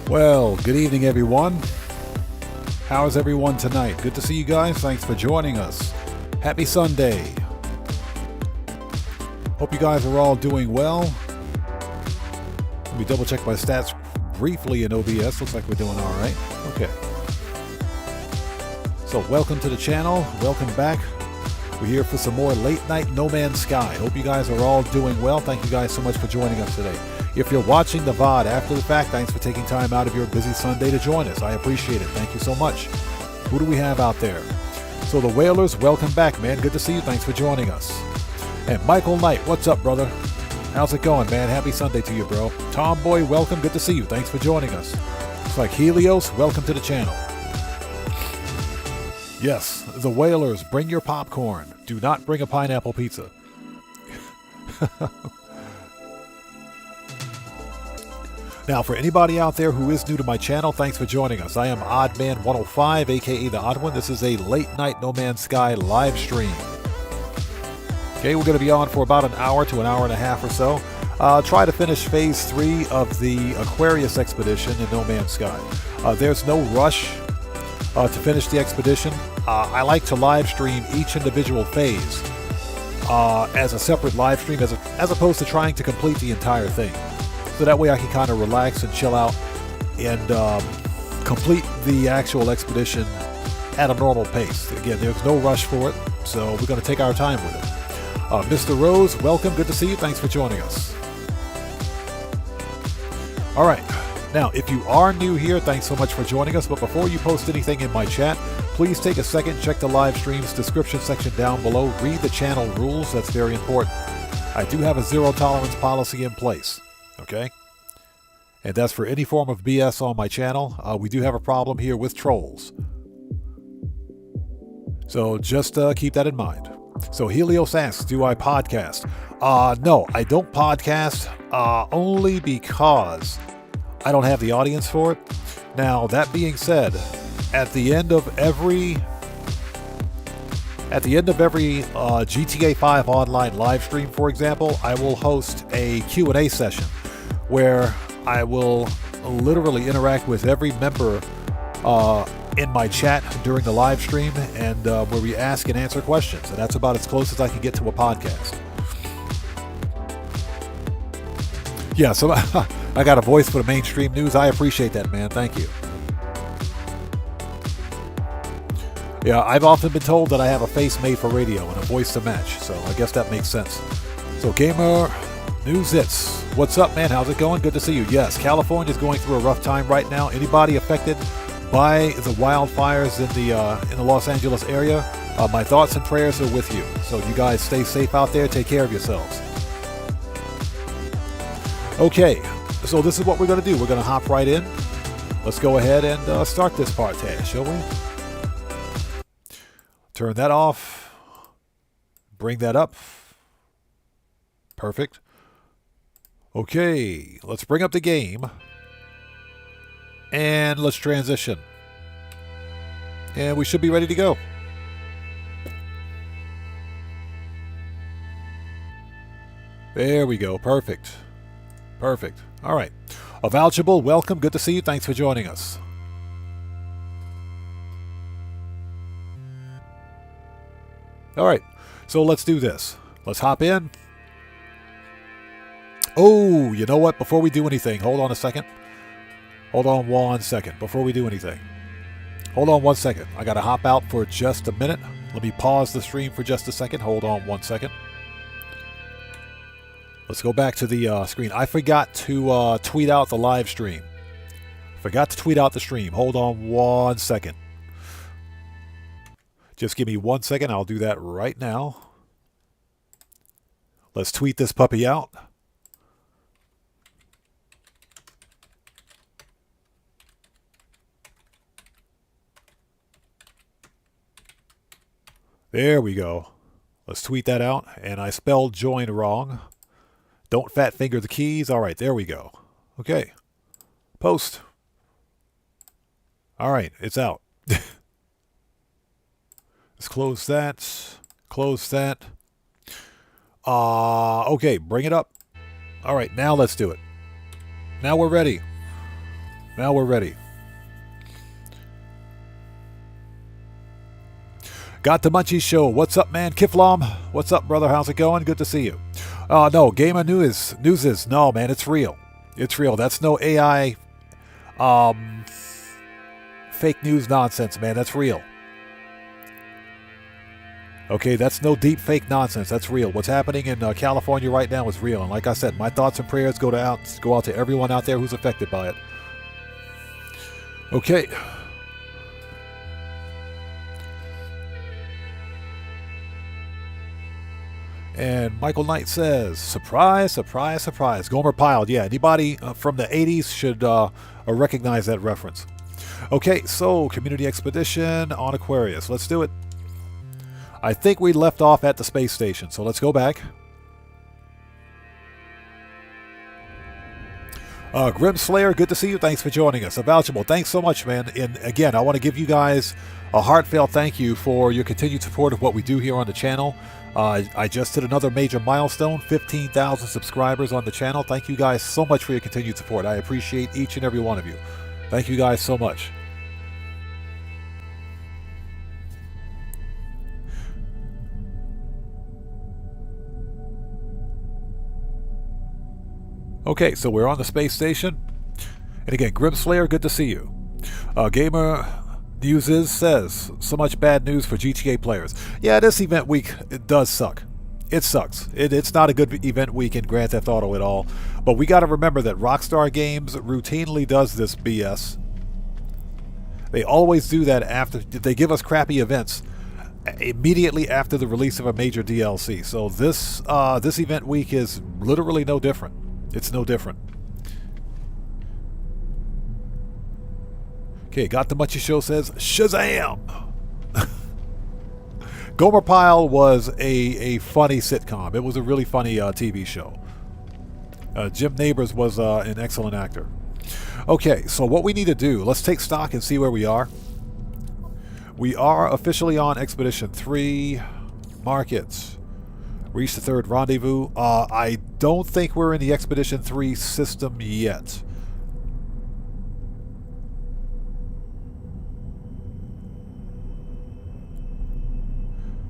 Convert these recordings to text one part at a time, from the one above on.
Well, good evening, everyone. How's everyone tonight? Good to see you guys. Thanks for joining us. Happy Sunday. Hope you guys are all doing well. Let me double check my stats briefly in OBS. Looks like we're doing all right. Okay. So welcome to the channel. Welcome back. We're here for some more late night No Man's Sky. Hope you guys are all doing well. Thank you guys so much for joining us today. If you're watching the VOD after the fact, thanks for taking time out of your busy Sunday to join us. I appreciate it. Thank you so much. Who do we have out there? So the Whalers, welcome back, man. Good to see you. Thanks for joining us. And Michael Knight, what's up, brother? How's it going, man? Happy Sunday to you, bro. Tomboy, welcome. Good to see you. Thanks for joining us. Looks like Helios, welcome to the channel. Yes, the Whalers, bring your popcorn. Do not bring a pineapple pizza. Now, for anybody out there who is new to my channel, thanks for joining us. I am OddMan105, aka The Odd One. This is a late night No Man's Sky live stream. Okay, we're going to be on for about an hour to an hour and a half or so. Try to finish phase 3 of the Aquarius expedition in No Man's Sky. There's no rush to finish the expedition. I like to live stream each individual phase as a separate live stream as opposed to trying to complete the entire thing. So that way I can kind of relax and chill out and complete the actual expedition at a normal pace. Again, there's no rush for it, so we're going to take our time with it. Mr. Rose, welcome. Good to see you. Thanks for joining us. All right. Now, if you are new here, thanks so much for joining us. But before you post anything in my chat, please take a second, check the live stream's description section down below. Read the channel rules. That's very important. I do have a zero tolerance policy in place. Okay? And that's for any form of BS on my channel. We do have a problem here with trolls. So just keep that in mind. So Helios asks, do I podcast? No, I don't podcast only because I don't have the audience for it. Now, that being said, at the end of every GTA 5 online live stream, for example, I will host a Q&A session where I will literally interact with every member in my chat during the live stream, and where we ask and answer questions. And that's about as close as I can get to a podcast. Yeah, so I got a voice for the mainstream news. I appreciate that, man. Thank you. Yeah, I've often been told that I have a face made for radio and a voice to match, so I guess that makes sense. So Gamer News Hits, what's up, man? How's it going? Good to see you. Yes, California is going through a rough time right now. Anybody affected by the wildfires in the Los Angeles area, my thoughts and prayers are with you. So you guys stay safe out there. Take care of yourselves. Okay, so this is what we're going to do. We're going to hop right in. Let's go ahead and start this partage, shall we? Turn that off. Bring that up. Perfect. Okay, let's bring up the game. And let's transition. And we should be ready to go. There we go. Perfect. Perfect. All right. Avouchable, welcome. Good to see you. Thanks for joining us. All right. So let's do this. Let's hop in. Oh, you know what? Before we do anything, hold on a second. Hold on 1 second before we do anything. Hold on 1 second. I got to hop out for just a minute. Let me pause the stream for just a second. Hold on 1 second. Let's go back to the screen. I forgot to tweet out the live stream. Forgot to tweet out the stream. Hold on 1 second. Just give me 1 second. I'll do that right now. Let's tweet this puppy out. There we go. Let's tweet that out. And I spelled join wrong. Don't fat finger the keys. All right, there we go. Okay. Post. All right, it's out. Let's close that. Close that. Okay, bring it up. All right, now let's do it. Now we're ready. Now we're ready. Got the Munchies Show. What's up, man? Kiflam. What's up, brother? How's it going? Good to see you. No, Gamer News is, no, man, it's real. It's real. That's no AI fake news nonsense, man. That's real. Okay, that's no deep fake nonsense. That's real. What's happening in California right now is real. And like I said, my thoughts and prayers go out to everyone out there who's affected by it. Okay. And Michael Knight says, surprise, surprise, surprise. Gomer Pyle. Yeah, anybody from the 80s should recognize that reference. Okay, so Community Expedition on Aquarius. Let's do it. I think we left off at the space station, so let's go back. Grim Slayer, good to see you. Thanks for joining us. Avouchable, thanks so much, man. And again, I want to give you guys a heartfelt thank you for your continued support of what we do here on the channel. I just hit another major milestone, 15,000 subscribers on the channel. Thank you guys so much for your continued support. I appreciate each and every one of you. Thank you guys so much. Okay, so we're on the space station. And again, Grim Slayer, good to see you. Gamer News says, so much bad news for GTA players. Yeah, this event week, it does suck. It sucks. It's not a good event week in Grand Theft Auto at all. But we got to remember that Rockstar Games routinely does this BS. They always do that after they give us crappy events immediately after the release of a major DLC. So this event week is literally no different. It's no different. Okay, Got the Munchie Show says, Shazam! Gomer Pyle was a funny sitcom. It was a really funny TV show. Jim Nabors was an excellent actor. Okay, so what we need to do, let's take stock and see where we are. We are officially on Expedition 3. Markets. Reach the third rendezvous. I don't think we're in the Expedition 3 system yet.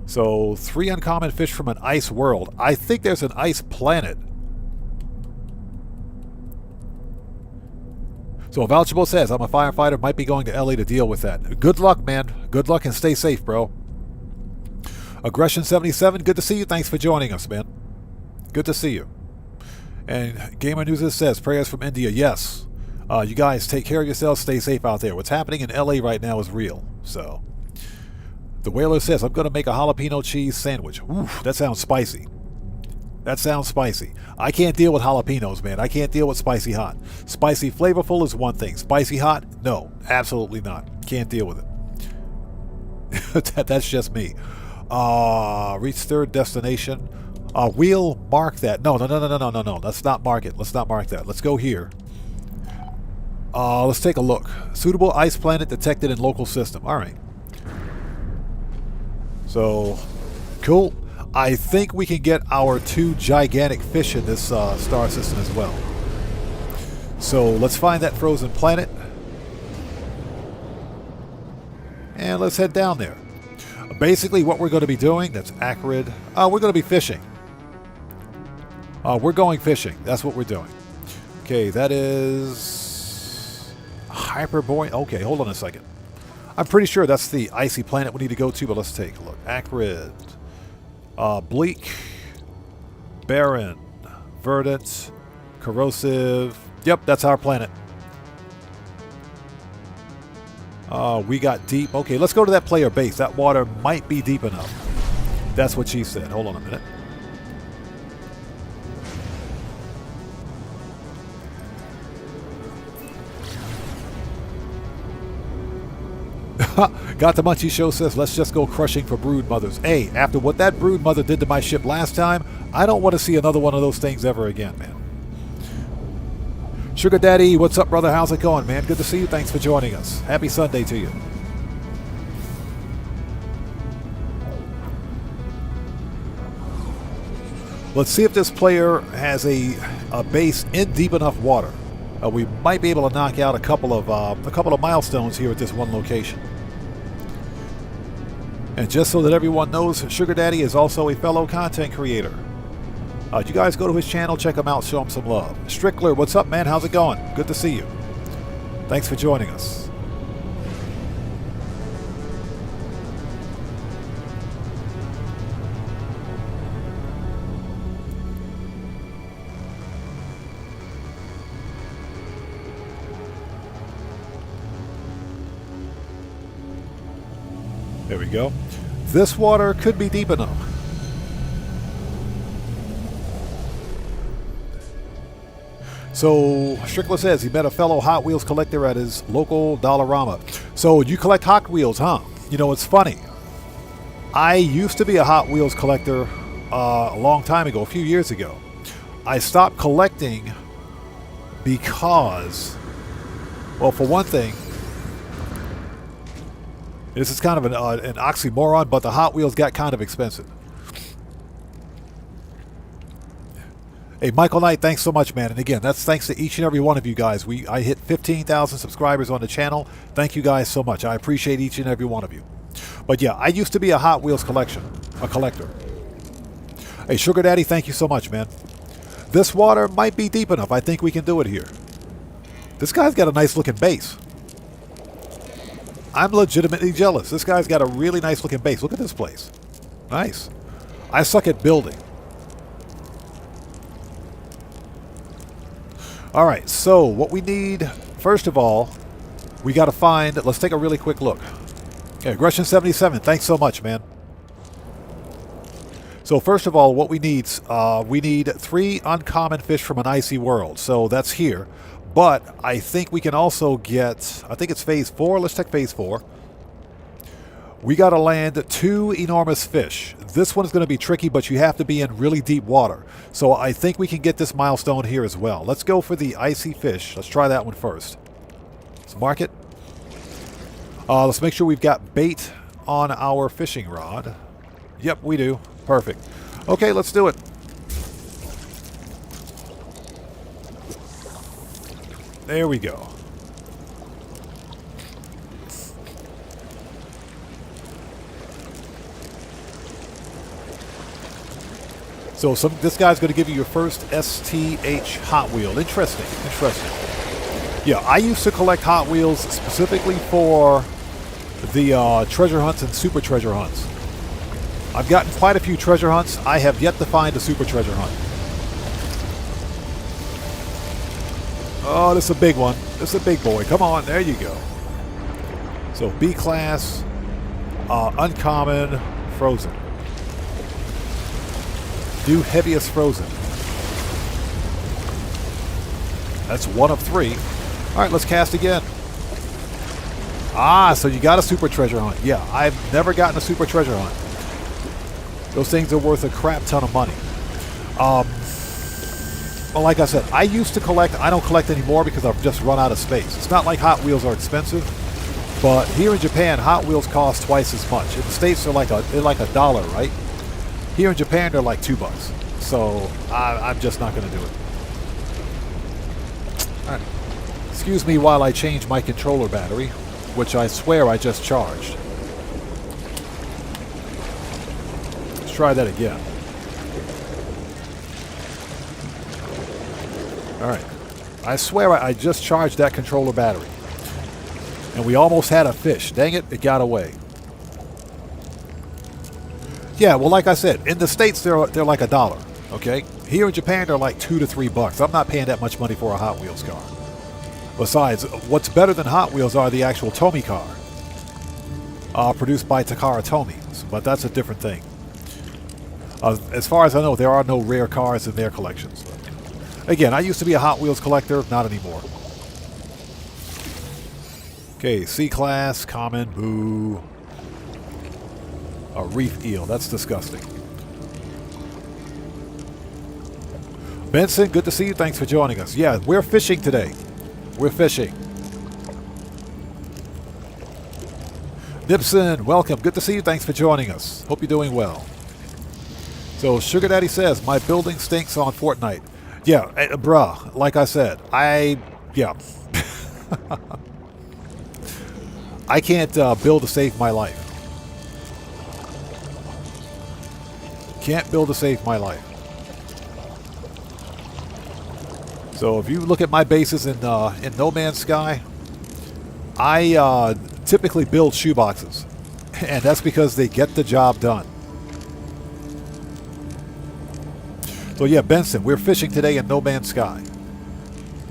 So, 3 uncommon fish from an ice world. I think there's an ice planet. So, Avouchable says, I'm a firefighter, might be going to LA to deal with that. Good luck, man. Good luck and stay safe, bro. Aggression 77, good to see you. Thanks for joining us, man. Good to see you. And Gamer News says, prayers from India. Yes. You guys take care of yourselves. Stay safe out there. What's happening in LA right now is real. So, the Whaler says, I'm going to make a jalapeno cheese sandwich. Oof, that sounds spicy. That sounds spicy. I can't deal with jalapenos, man. I can't deal with spicy hot. Spicy flavorful is one thing. Spicy hot? No, absolutely not. Can't deal with it. That's just me. Reach third destination. We'll mark that. No. Let's not mark it. Let's not mark that. Let's go here. Let's take a look. Suitable ice planet detected in local system. All right. So, cool. I think we can get our 2 gigantic fish in this star system as well. So, let's find that frozen planet. And let's head down there. Basically, what we're going to be doing, that's acrid. We're going to be fishing. We're going fishing. That's what we're doing. Okay, that is Hyperborean. Okay, hold on a second. I'm pretty sure that's the icy planet we need to go to, but let's take a look. Acrid. Bleak. Barren. Verdant. Corrosive. Yep, that's our planet. We got deep. Okay, let's go to that player base. That water might be deep enough. That's what she said. Hold on a minute. Got the Munchie Show says, let's just go crushing for brood mothers. Hey, after what that brood mother did to my ship last time, I don't want to see another one of those things ever again, man. Sugar Daddy, what's up, brother? How's it going, man? Good to see you. Thanks for joining us. Happy Sunday to you. Let's see if this player has a base in deep enough water. we might be able to knock out a couple of milestones here at this one location. And just so that everyone knows, Sugar Daddy is also a fellow content creator. You guys go to his channel, check him out, show him some love. Strickler, what's up, man? How's it going? Good to see you. Thanks for joining us. There we go. This water could be deep enough. So, Strickler says he met a fellow Hot Wheels collector at his local Dollarama. So, you collect Hot Wheels, huh? You know, it's funny. I used to be a Hot Wheels collector a long time ago, a few years ago. I stopped collecting because, well, for one thing, this is kind of an oxymoron, but the Hot Wheels got kind of expensive. Hey, Michael Knight, thanks so much, man. And again, that's thanks to each and every one of you guys. I hit 15,000 subscribers on the channel. Thank you guys so much. I appreciate each and every one of you. But yeah, I used to be a Hot Wheels collector. Hey, Sugar Daddy, thank you so much, man. This water might be deep enough. I think we can do it here. This guy's got a nice looking base. I'm legitimately jealous. This guy's got a really nice looking base. Look at this place. Nice. I suck at building. Alright, so what we need, first of all, we got to find, let's take a really quick look. Okay, Aggression 77, thanks so much, man. So first of all, what we need 3 uncommon fish from an icy world. So that's here. But I think we can also get, I think it's phase 4. Let's check phase 4. We got to land 2 enormous fish. This one is going to be tricky, but you have to be in really deep water. So I think we can get this milestone here as well. Let's go for the icy fish. Let's try that one first. Let's mark it. Let's make sure we've got bait on our fishing rod. Yep, we do. Perfect. Okay, let's do it. There we go. So this guy's going to give you your first STH Hot Wheel. Interesting. Yeah, I used to collect Hot Wheels specifically for the treasure hunts and super treasure hunts. I've gotten quite a few treasure hunts. I have yet to find a super treasure hunt. Oh, this is a big one. This is a big boy. Come on, there you go. So B class, uncommon, frozen. New heaviest frozen. That's 1 of 3. All right, let's cast again. Ah, so you got a super treasure hunt. Yeah, I've never gotten a super treasure hunt. Those things are worth a crap ton of money. Well, like I said, I used to collect. I don't collect anymore because I've just run out of space. It's not like Hot Wheels are expensive, but here in Japan, Hot Wheels cost twice as much. In the States, they're like $1, right? Here in Japan, they're like $2. So I'm just not going to do it. All right. Excuse me while I change my controller battery, which I swear I just charged. Let's try that again. Alright. I swear I just charged that controller battery. And we almost had a fish. Dang it, it got away. Yeah, well, like I said, in the States, they're like $1. Okay? Here in Japan, they're like $2 to $3. I'm not paying that much money for a Hot Wheels car. Besides, what's better than Hot Wheels are the actual Tomy car. Produced by Takara Tomy. But that's a different thing. As far as I know, there are no rare cars in their collections. Again, I used to be a Hot Wheels collector, not anymore. Okay, C-Class, common, boo. A reef eel, that's disgusting. Benson, good to see you. Thanks for joining us. Yeah, we're fishing today. We're fishing. Nibson, welcome. Good to see you. Thanks for joining us. Hope you're doing well. So, Sugar Daddy says, my building stinks on Fortnite. Yeah, bruh, like I said, I Yeah. I can't build to save my life. Can't build to save my life. So if you look at my bases in No Man's Sky, I typically build shoeboxes. And that's because they get the job done. So yeah, Benson, we're fishing today in No Man's Sky.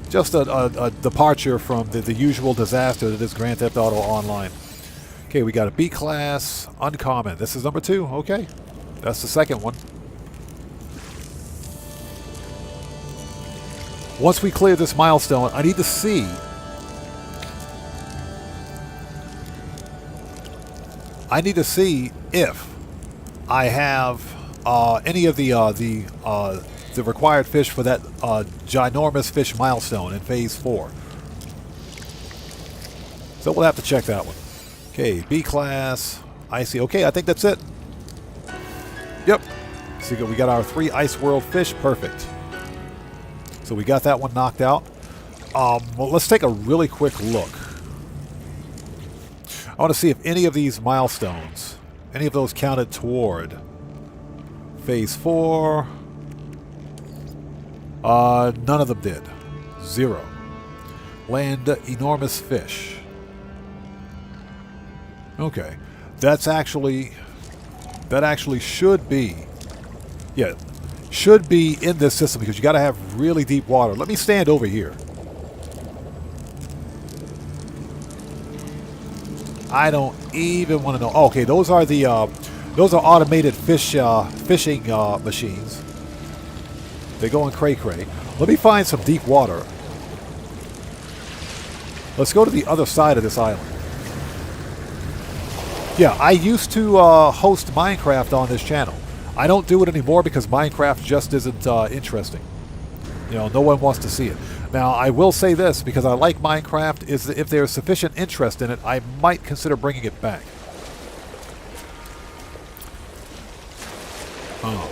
Just a departure from the usual disaster that is Grand Theft Auto Online. Okay, we got a B class, uncommon. This is number 2, okay. That's the second one. Once we clear this milestone, I need to see if I have any of the required fish for that ginormous fish milestone in Phase 4. So we'll have to check that one. Okay, B class, icy. Okay, I think that's it. Yep. So we got our 3 Ice World fish. Perfect. So we got that one knocked out. Well, let's take a really quick look. I want to see if any of these milestones, any of those counted toward Phase 4. None of them did. 0. Land enormous fish. Okay. That actually should be, yeah, should be in this system because you got to have really deep water. Let me stand over here. I don't even want to know. Oh, okay, those are automated fishing machines. They go in cray-cray. Let me find some deep water. Let's go to the other side of this island. Yeah, I used to host Minecraft on this channel. I don't do it anymore because Minecraft just isn't interesting. You know, no one wants to see it. Now, I will say this, because I like Minecraft, is that if there's sufficient interest in it, I might consider bringing it back. Oh.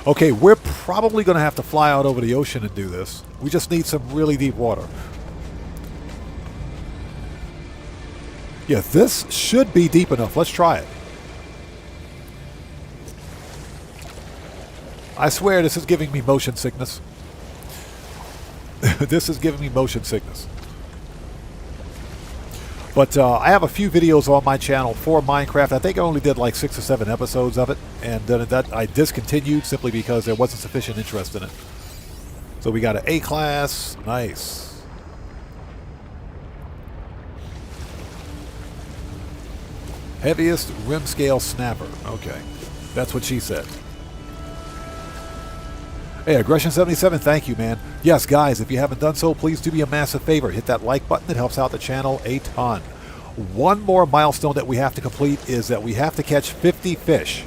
Okay, we're probably going to have to fly out over the ocean and do this. We just need some really deep water. Yeah, this should be deep enough. Let's try it. I swear this is giving me motion sickness. This is giving me motion sickness. But I have a few videos on my channel for Minecraft. I think I only did like 6 or 7 episodes of it. And then that I discontinued simply because there wasn't sufficient interest in it. So we got an A class. Nice. Heaviest rim scale snapper. Okay. That's what she said. Hey, Aggression 77, thank you, man. Yes, guys, if you haven't done so, please do me a massive favor. Hit that like button. It helps out the channel a ton. One more milestone that we have to complete is that we have to catch 50 fish.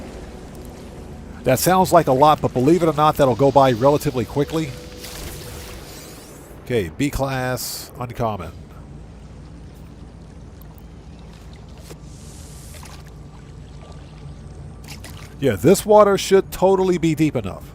That sounds like a lot, but believe it or not, that'll go by relatively quickly. Okay, B class, uncommon. Yeah, this water should totally be deep enough.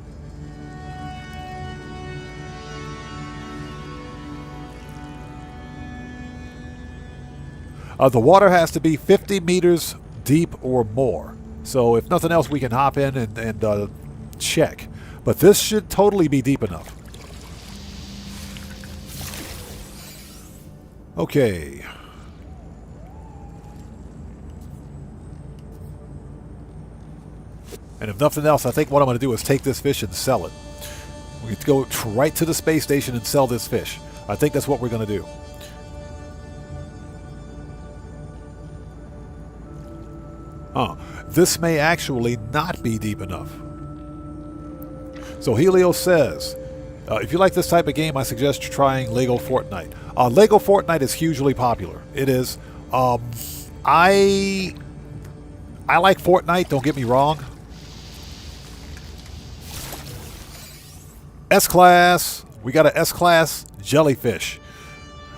The water has to be 50 meters deep or more. So if nothing else, we can hop in and check. But this should totally be deep enough. Okay. And if nothing else, I think what I'm going to do is take this fish and sell it. We have to go right to the space station and sell this fish. I think that's what we're going to do. This may actually not be deep enough. So Helio says, if you like this type of game, I suggest trying Lego Fortnite. Lego Fortnite is hugely popular. It is. I like Fortnite, don't get me wrong. S-Class. We got an S-Class jellyfish.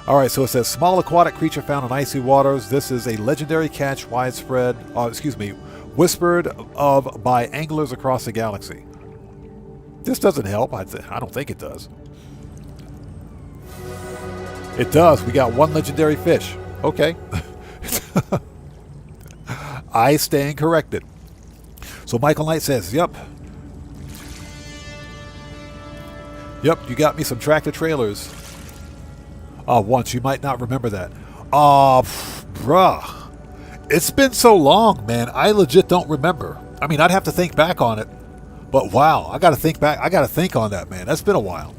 Alright, so it says, small aquatic creature found in icy waters. This is a legendary catch whispered of by anglers across the galaxy. This doesn't help. I don't think it does. It does. We got one legendary fish. Okay. I stand corrected. So Michael Knight says, yep. Yep, you got me some tractor trailers. Once. You might not remember that. Bruh. It's been so long, man. I legit don't remember. I mean, I'd have to think back on it. But wow, I gotta think back. I gotta think on that, man. That's been a while.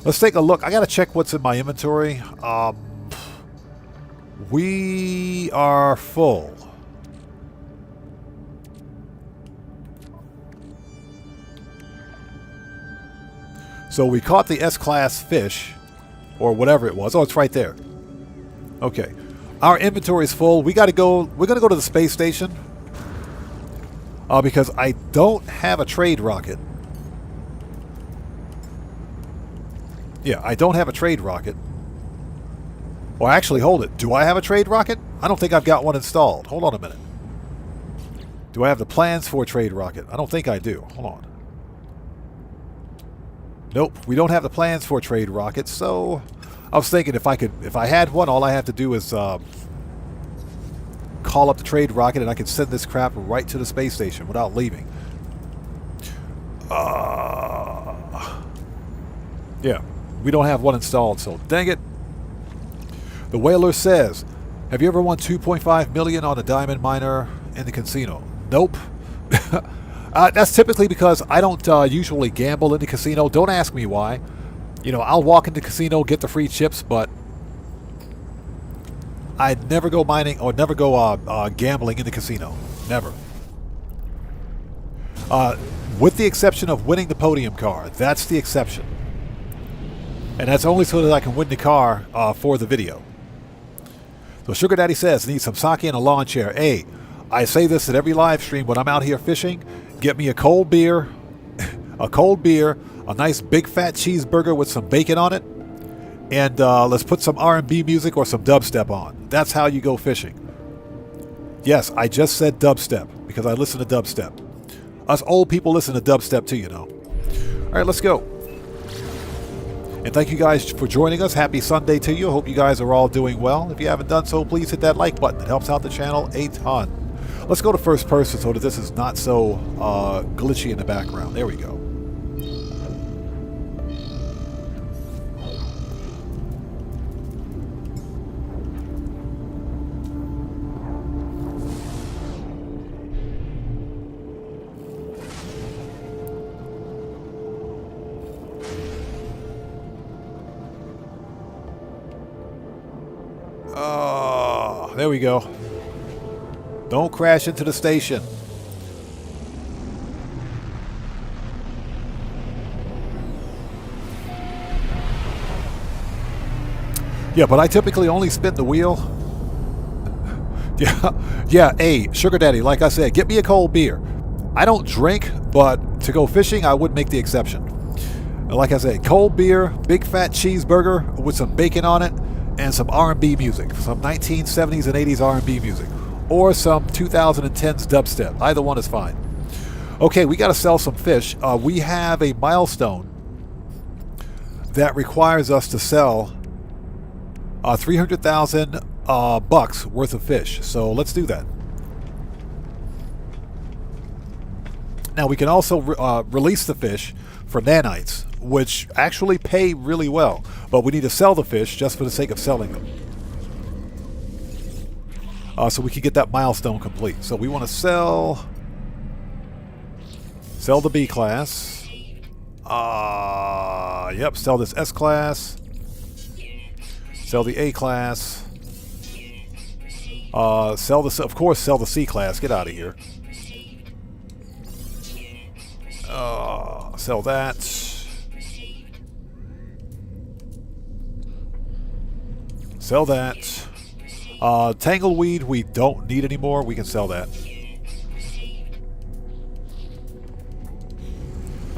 Let's take a look. I gotta check what's in my inventory. We are full. So we caught the S-class fish, or whatever it was. Oh, it's right there. Okay, our inventory is full. We gotta go. We're gonna go to the space station because I don't have a trade rocket. Yeah, I don't have a trade rocket. Well, actually, hold it. Do I have a trade rocket? I don't think I've got one installed. Hold on a minute. Do I have the plans for a trade rocket? I don't think I do. Hold on. Nope, we don't have the plans for a trade rocket, so I was thinking if I had one, all I have to do is call up the trade rocket and I can send this crap right to the space station without leaving. Yeah, we don't have one installed, so dang it. The Whaler says, have you ever won $2.5 million on a diamond miner in the casino? Nope. That's typically because I don't usually gamble in the casino. Don't ask me why. You know, I'll walk into the casino, get the free chips, but I'd never go mining or never go gambling in the casino. Never. With the exception of winning the podium car. That's the exception. And that's only so that I can win the car for the video. So Sugar Daddy says, need some sake and a lawn chair. Hey, I say this at every live stream when I'm out here fishing. Get me a cold beer, a nice big fat cheeseburger with some bacon on it, and let's put some R&B music or some dubstep on. That's how you go fishing. Yes, I just said dubstep because I listen to dubstep. Us old people listen to dubstep too, you know. All right, let's go. And thank you guys for joining us. Happy Sunday to you. I hope you guys are all doing well. If you haven't done so, please hit that like button. It helps out the channel a ton. Let's go to first person so that this is not so glitchy in the background. There we go. There we go. Don't crash into the station. Yeah, but I typically only spin the wheel. Yeah, hey, Sugar Daddy, like I said, get me a cold beer. I don't drink, but to go fishing, I would make the exception. Like I said, cold beer, big fat cheeseburger with some bacon on it, and some R&B music, some 1970s and 80s R&B music, or some 2010s dubstep. Either one is fine. Okay, we got to sell some fish. We have a milestone that requires us to sell 300,000 bucks worth of fish. So let's do that. Now we can also release the fish for nanites, which actually pay really well, but we need to sell the fish just for the sake of selling them. So we can get that milestone complete. So we want to sell the B class. Yep, sell this S class. Sell the A class. Sell the C class. Get out of here. Sell that. Sell that. Tangleweed we don't need anymore. We can sell that.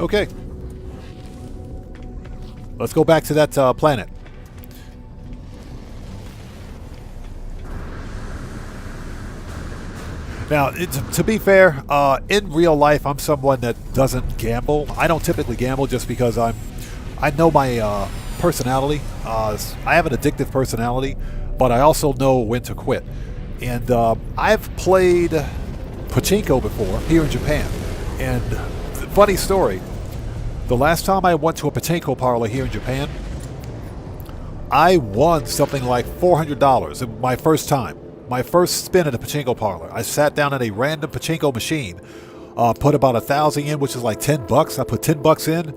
Okay. Let's go back to that planet. Now, to be fair, in real life, I'm someone that doesn't gamble. I don't typically gamble just because I'm I know my personality. I have an addictive personality, but I also know when to quit. And I've played pachinko before here in Japan. And funny story, the last time I went to a pachinko parlor here in Japan, I won something like $400 in my first time. My first spin at a pachinko parlor. I sat down at a random pachinko machine, put about 1,000 in, which is like $10. I put $10 in,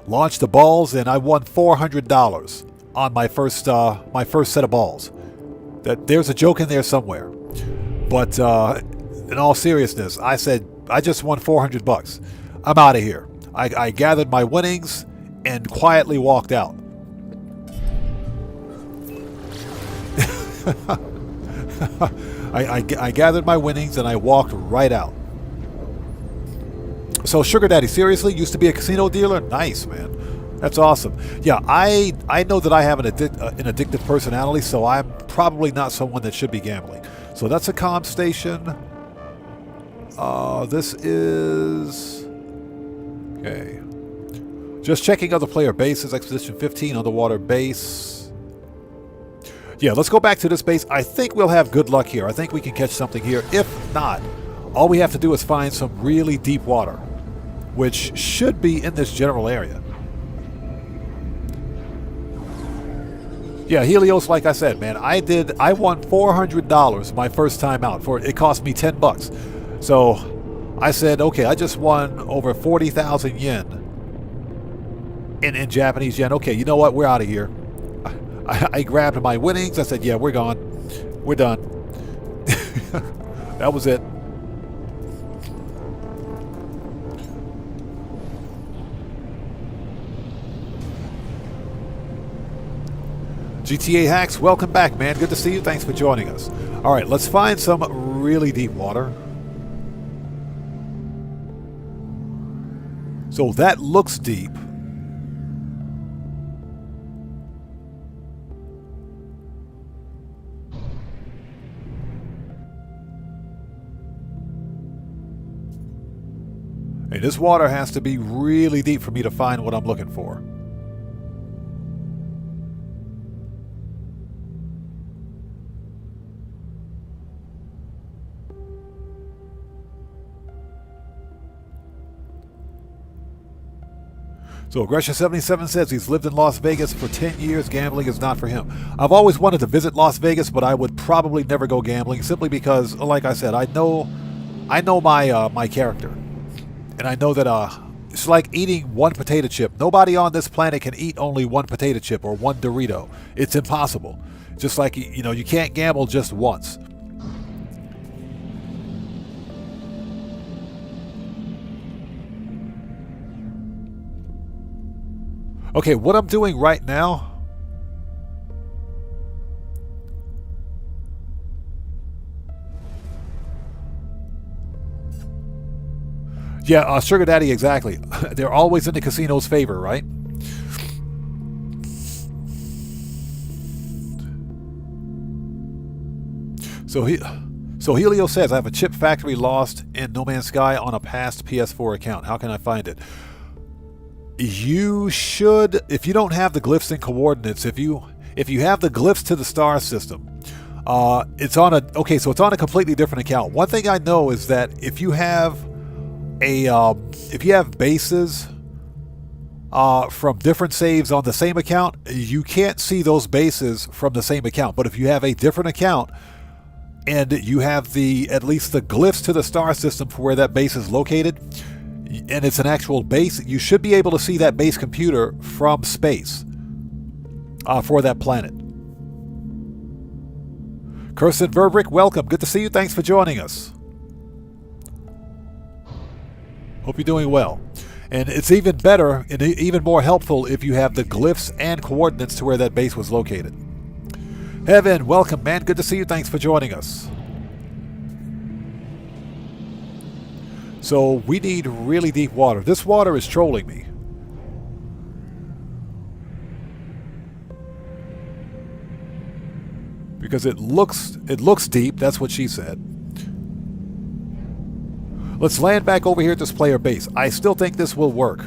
launched the balls, and I won $400 on my first set of balls. There's a joke in there somewhere, but in all seriousness, I said I just won $400. I'm out of here. I gathered my winnings and quietly walked out. I gathered my winnings and I walked right out. So Sugar Daddy, seriously, used to be a casino dealer? Nice, man. That's awesome. Yeah, I know that I have an addictive personality, so I'm probably not someone that should be gambling. So that's a comm station. This is... Okay. Just checking other player bases. Expedition 15, underwater base. Yeah, let's go back to this base. I think we'll have good luck here. I think we can catch something here. If not, all we have to do is find some really deep water, which should be in this general area. Yeah, Helios, like I said, man, I won $400 my first time out. It cost me $10. So I said, okay, I just won over 40,000 yen in Japanese yen. Okay, you know what? We're out of here. I grabbed my winnings. I said, yeah, we're gone. We're done. That was it. GTA Hacks, welcome back, man. Good to see you. Thanks for joining us. All right, let's find some really deep water. So that looks deep. Hey, this water has to be really deep for me to find what I'm looking for. So Aggression77 says he's lived in Las Vegas for 10 years. Gambling is not for him. I've always wanted to visit Las Vegas, but I would probably never go gambling simply because, like I said, I know my character. And I know that it's like eating one potato chip. Nobody on this planet can eat only one potato chip or one Dorito. It's impossible. Just like, you know, you can't gamble just once. Okay, what I'm doing right now... Yeah, Sugar Daddy, exactly. They're always in the casino's favor, right? So Helio says, I have a chip factory lost in No Man's Sky on a past PS4 account. How can I find it? You should, if you don't have the glyphs and coordinates, if you have the glyphs to the star system, it's on a completely different account. One thing I know is that if you have bases from different saves on the same account, you can't see those bases from the same account. But if you have a different account and you have at least the glyphs to the star system for where that base is located, and it's an actual base, you should be able to see that base computer from space for that planet. Cursed Verbrick, welcome. Good to see you. Thanks for joining us. Hope you're doing well. And it's even better and even more helpful if you have the glyphs and coordinates to where that base was located. Heaven, welcome, man. Good to see you. Thanks for joining us. So we need really deep water. This water is trolling me. Because it looks deep. That's what she said. Let's land back over here at this player base. I still think this will work.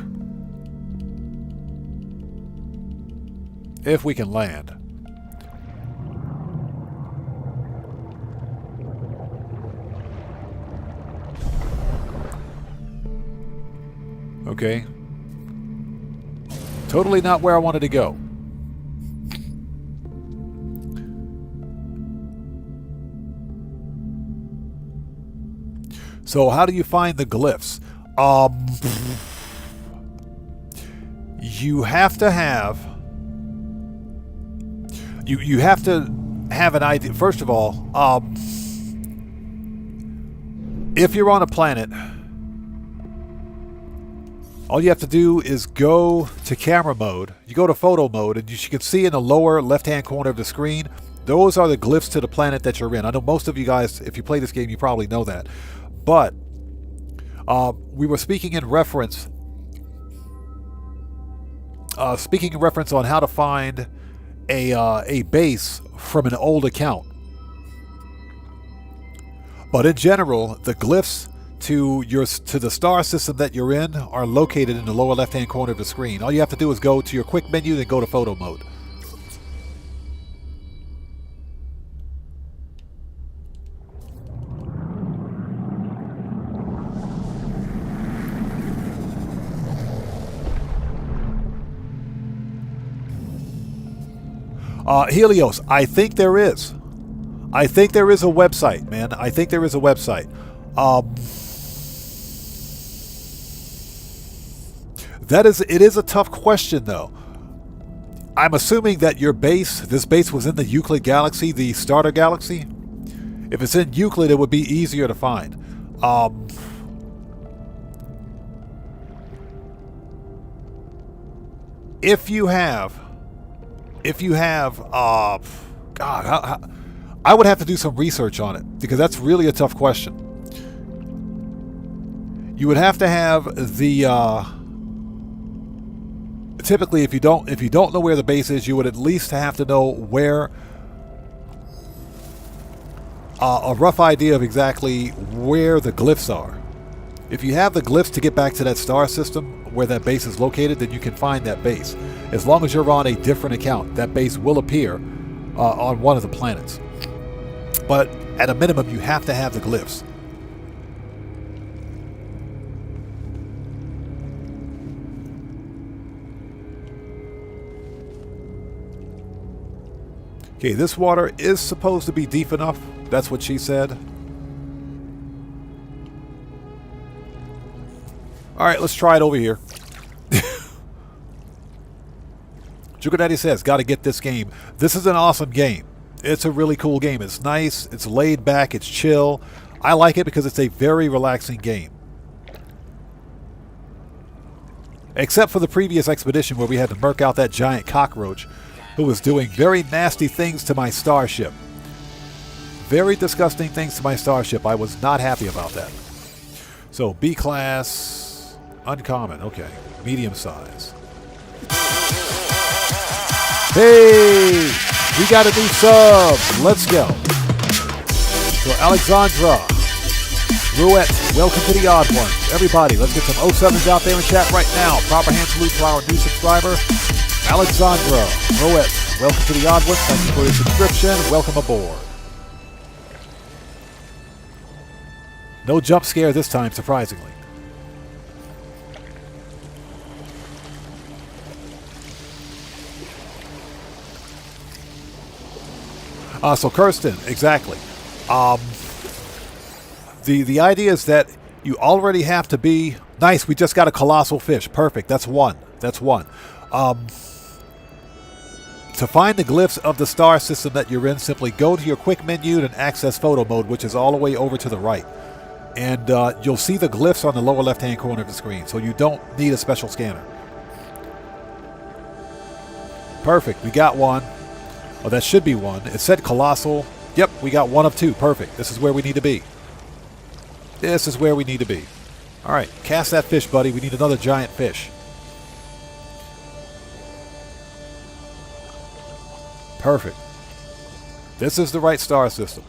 If we can land. Okay. Totally not where I wanted to go. So how do you find the glyphs? You have to have... You have to have an idea. First of all, if you're on a planet, all you have to do is go to camera mode. You go to photo mode, and you can see in the lower left-hand corner of the screen, those are the glyphs to the planet that you're in. I know most of you guys, if you play this game, you probably know that. But we were speaking in reference on how to find a base from an old account. But in general, the glyphs to the star system that you're in are located in the lower left-hand corner of the screen. All you have to do is go to your quick menu, then go to photo mode. Helios, I think there is. I think there is a website, man. I think there is a website. It is a tough question, though. I'm assuming that this base was in the Euclid galaxy, the starter galaxy. If it's in Euclid, it would be easier to find. If you have, God, I would have to do some research on it, because that's really a tough question. You would have to have the, typically if you don't know where the base is, you would at least have to know where, a rough idea of exactly where the glyphs are. If you have the glyphs to get back to that star system where that base is located, then you can find that base. As long as you're on a different account, that base will appear on one of the planets. But at a minimum, you have to have the glyphs. Okay, this water is supposed to be deep enough. That's what she said. Alright, let's try it over here. Jugadaddy says, gotta get this game. This is an awesome game. It's a really cool game. It's nice, it's laid back, it's chill. I like it because it's a very relaxing game. Except for the previous expedition where we had to murk out that giant cockroach who was doing very nasty things to my starship. Very disgusting things to my starship. I was not happy about that. So, B class, uncommon, okay. Medium size. Hey! We got a new sub! Let's go! So, Alexandra, Ruette, welcome to the Odd Ones. Everybody, let's get some 07s out there in chat right now. Proper hand salute to our new subscriber, Alexandra, Ruette, welcome to the Odd Ones. Thank you for your subscription. Welcome aboard. No jump scare this time, surprisingly. So Kirsten, exactly. The idea is that you already have to be... Nice, we just got a colossal fish. Perfect, that's one. That's one. To find the glyphs of the star system that you're in, simply go to your quick menu and access photo mode, which is all the way over to the right. And you'll see the glyphs on the lower left-hand corner of the screen, so you don't need a special scanner. Perfect, we got one. Oh, that should be one. It said colossal. Yep, we got one of two. Perfect. This is where we need to be. This is where we need to be. All right, cast that fish, buddy. We need another giant fish. Perfect. This is the right star system.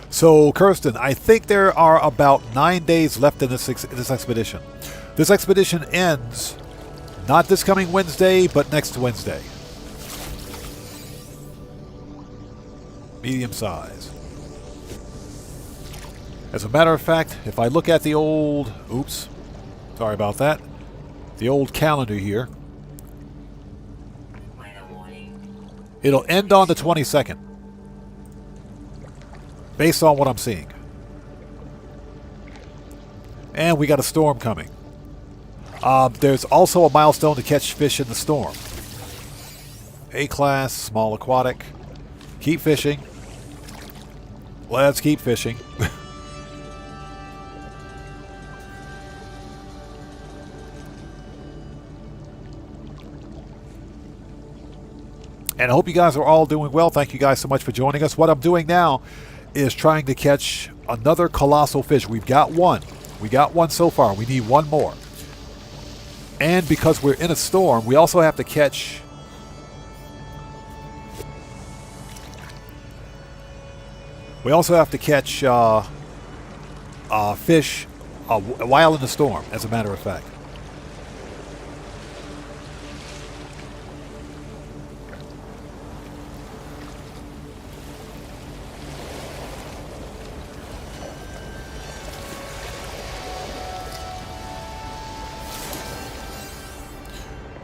So, Kirsten, I think there are about 9 days left in this expedition. This expedition ends not this coming Wednesday, but next Wednesday. Medium size. As a matter of fact, if I look at the old... Oops. Sorry about that. The old calendar here. It'll end on the 22nd. Based on what I'm seeing. And we got a storm coming. There's also a milestone to catch fish in the storm. A-class, small aquatic. Keep fishing. Let's keep fishing. And I hope you guys are all doing well. Thank you guys so much for joining us. What I'm doing now is trying to catch another colossal fish. We've got one. We got one so far. We need one more. And because we're in a storm, we also have to catch... We also have to catch fish while in the storm, as a matter of fact.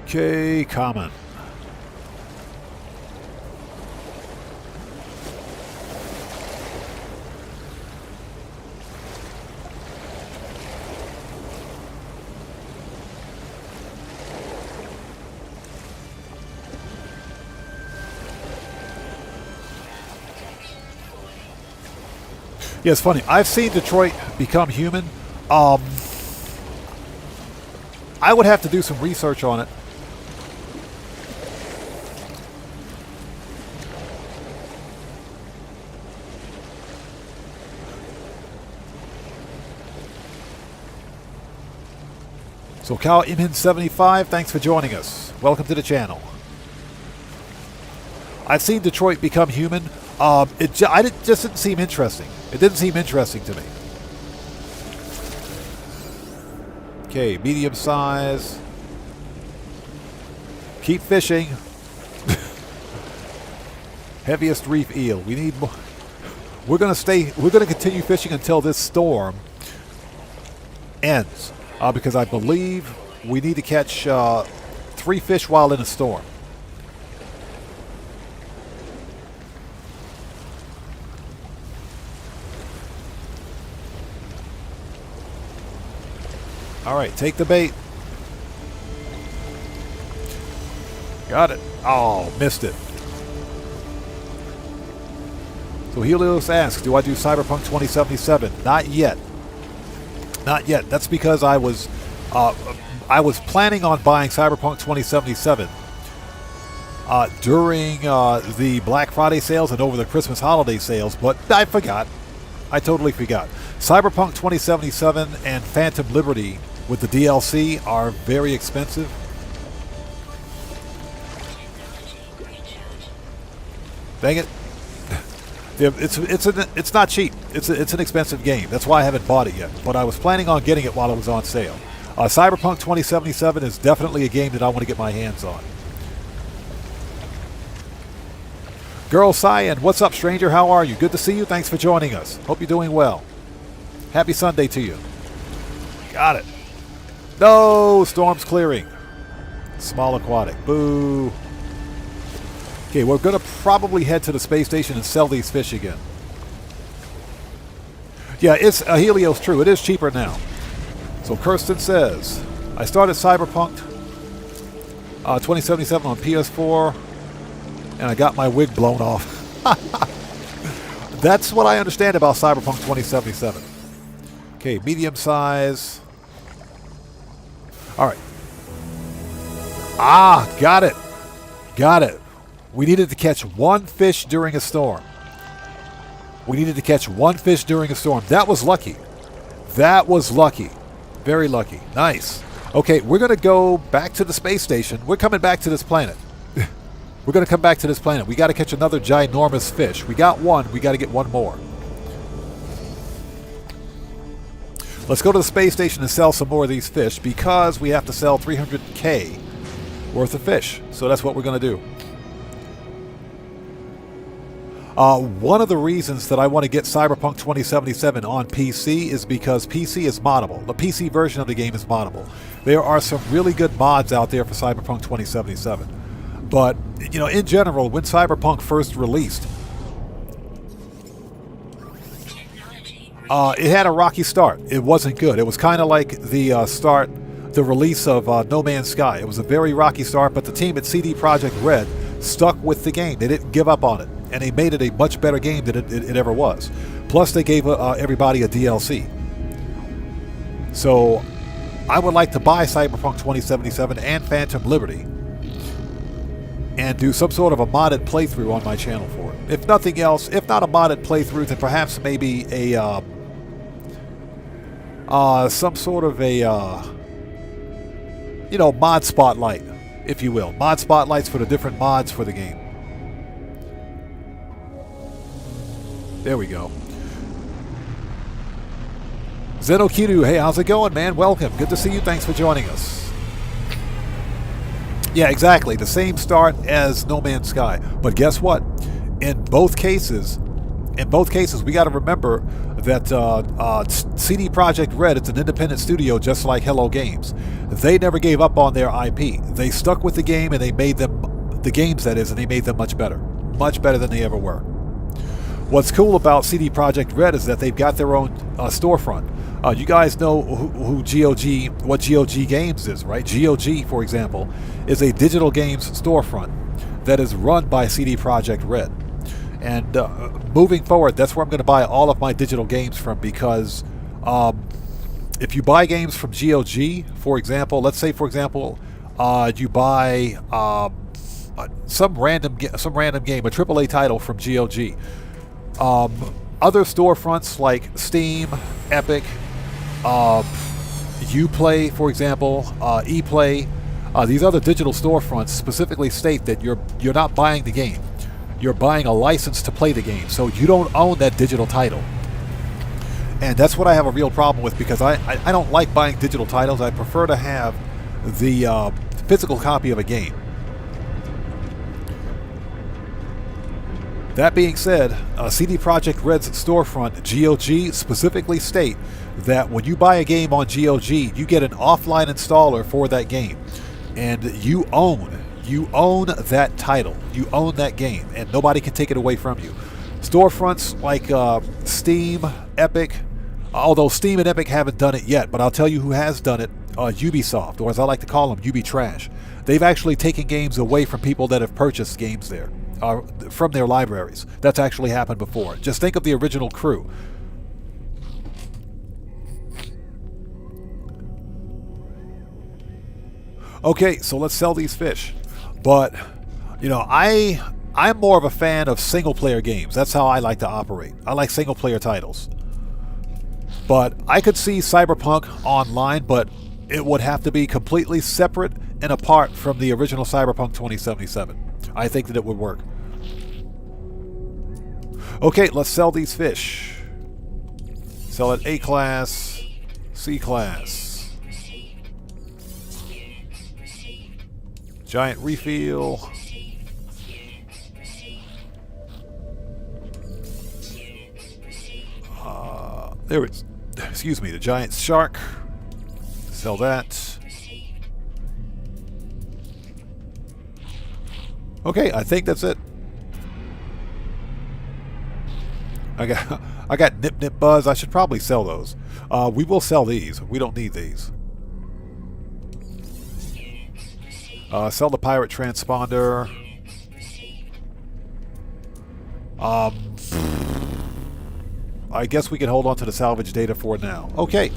Okay, common. Yeah, it's funny. I've seen Detroit Become Human. I would have to do some research on it. So Cal Imhin75, thanks for joining us. Welcome to the channel. I've seen Detroit Become Human. It just didn't seem interesting. It didn't seem interesting to me. Okay, medium size. Keep fishing. Heaviest reef eel. We need more. We're going to continue fishing until this storm ends. Because I believe we need to catch 3 fish while in a storm. All right, take the bait. Got it. Oh, missed it. So Helios asks, do I do Cyberpunk 2077? Not yet. Not yet. That's because I was planning on buying Cyberpunk 2077 during the Black Friday sales and over the Christmas holiday sales, but I forgot. I totally forgot. Cyberpunk 2077 and Phantom Liberty with the DLC are very expensive. Dang it. It's not cheap. It's an expensive game. That's why I haven't bought it yet. But I was planning on getting it while it was on sale. Cyberpunk 2077 is definitely a game that I want to get my hands on. Girl Cyan, what's up, stranger? How are you? Good to see you. Thanks for joining us. Hope you're doing well. Happy Sunday to you. Got it. No, storm's clearing. Small aquatic. Boo. Okay, we're going to probably head to the space station and sell these fish again. Yeah, it's Helios true. It is cheaper now. So Kirsten says, I started Cyberpunk 2077 on PS4 and I got my wig blown off. That's what I understand about Cyberpunk 2077. Okay, medium size. All right. Ah, got it. Got it. We needed to catch 1 fish during a storm. We needed to catch 1 fish during a storm. That was lucky. That was lucky. Very lucky. Nice. Okay, we're going to go back to the space station. We're coming back to this planet. We're going to come back to this planet. We got to catch another ginormous fish. We got 1. We got to get 1 more. Let's go to the space station and sell some more of these fish because we have to sell 300K worth of fish. So that's what we're going to do. One of the reasons that I want to get Cyberpunk 2077 on PC is because PC is moddable. The PC version of the game is moddable. There are some really good mods out there for Cyberpunk 2077. But, you know, in general, when Cyberpunk first released, it had a rocky start. It wasn't good. It was kind of like the release of No Man's Sky. It was a very rocky start, but the team at CD Projekt Red stuck with the game. They didn't give up on it, and they made it a much better game than it ever was. Plus, they gave everybody a DLC. So, I would like to buy Cyberpunk 2077 and Phantom Liberty and do some sort of a modded playthrough on my channel for it. If nothing else, if not a modded playthrough, then perhaps maybe a some sort of a you know, mod spotlight, if you will. Mod spotlights for the different mods for the game. There we go. Zenokidu, hey, how's it going, man? Welcome. Good to see you. Thanks for joining us. Yeah, exactly. The same start as No Man's Sky. But guess what? In both cases, we got to remember that CD Projekt Red, it's an independent studio just like Hello Games. They never gave up on their IP. They stuck with the game and they made them, the games that is, and they made them much better than they ever were. What's cool about CD Projekt Red is that they've got their own storefront. You guys know what GOG Games is, right? GOG, for example, is a digital games storefront that is run by CD Projekt Red. And moving forward, that's where I'm going to buy all of my digital games from, because if you buy games from GOG, for example, let's say, for example, you buy some random game, a AAA title from GOG. Other storefronts like Steam, Epic, Uplay, for example, ePlay, these other digital storefronts specifically state that you're not buying the game. You're buying a license to play the game, so you don't own that digital title. And that's what I have a real problem with, because I don't like buying digital titles. I prefer to have the physical copy of a game. That being said, CD Projekt Red's storefront, GOG, specifically state that when you buy a game on GOG, you get an offline installer for that game. And you own that title. You own that game, and nobody can take it away from you. Storefronts like Steam, Epic, although Steam and Epic haven't done it yet, but I'll tell you who has done it, Ubisoft, or as I like to call them, Ubitrash. They've actually taken games away from people that have purchased games there, from their libraries. That's actually happened before. Just think of the original Crew. Okay, so let's sell these fish. But, you know, I'm more of a fan of single-player games. That's how I like to operate. I like single-player titles. But I could see Cyberpunk online, but it would have to be completely separate and apart from the original Cyberpunk 2077. I think that it would work. Okay, let's sell these fish. Sell at A class, C class. Giant refill. There it's, excuse me, the giant shark. Sell that. Okay, I think that's it. I got Nip Nip Buzz. I should probably sell those. We will sell these. We don't need these. Sell the pirate transponder. I guess we can hold on to the salvage data for now. Okay.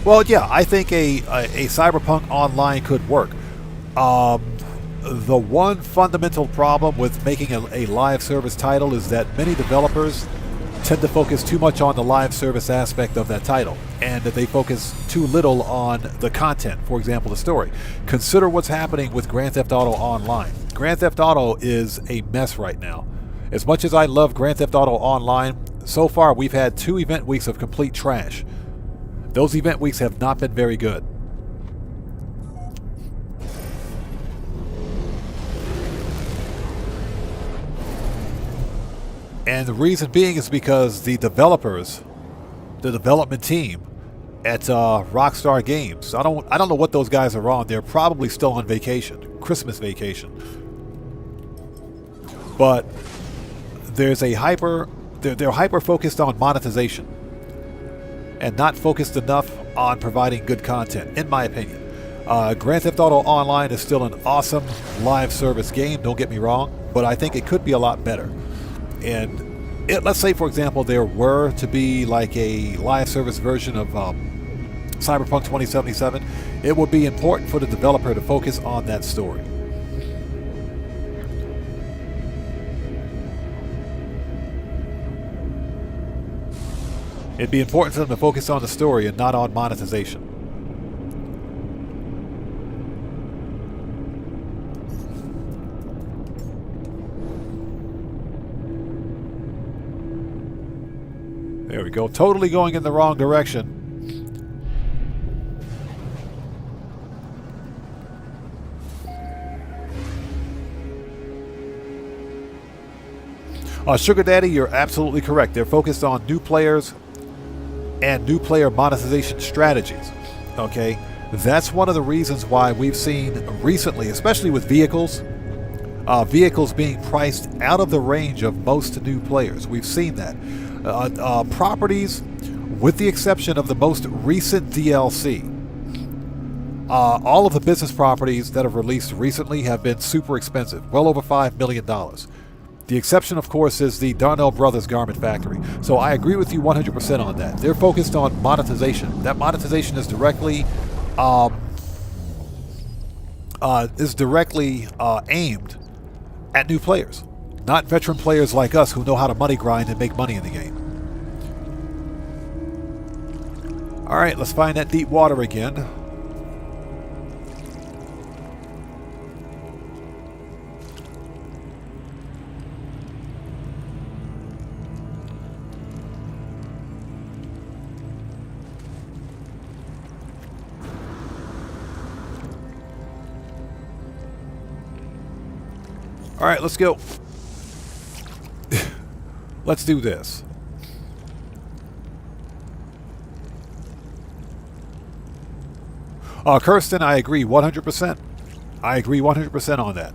Well, yeah, I think a Cyberpunk Online could work. The one fundamental problem with making a live service title is that many developers tend to focus too much on the live service aspect of that title, and that they focus too little on the content, for example, the story. Consider what's happening with Grand Theft Auto Online. Grand Theft Auto is a mess right now. As much as I love Grand Theft Auto Online, So far, we've had 2 event weeks of complete trash. Those event weeks have not been very good. And the reason being is because the developers, the development team at Rockstar Games, I don't know what those guys are on. They're probably still on vacation, Christmas vacation. But there's a they're hyper focused on monetization and not focused enough on providing good content, in my opinion. Grand Theft Auto Online is still an awesome live service game, don't get me wrong, but I think it could be a lot better. And let's say, for example, there were to be like a live service version of Cyberpunk 2077, it would be important for the developer to focus on that story. It'd be important for them to focus on the story and not on monetization. There we go. Totally going in the wrong direction. Sugar Daddy, you're absolutely correct. They're focused on new players and new player monetization strategies. Okay? That's one of the reasons why we've seen recently, especially with vehicles being priced out of the range of most new players. We've seen that. Properties, with the exception of the most recent DLC, all of the business properties that have released recently have been super expensive, well over $5 million. The exception, of course, is the Darnell Brothers Garment Factory. So I agree with you 100% on that. They're focused on monetization. That monetization is directly aimed at new players, not veteran players like us who know how to money grind and make money in the game. All right, let's find that deep water again. All right, let's go. Let's do this. Kirsten, I agree 100%. I agree 100% on that.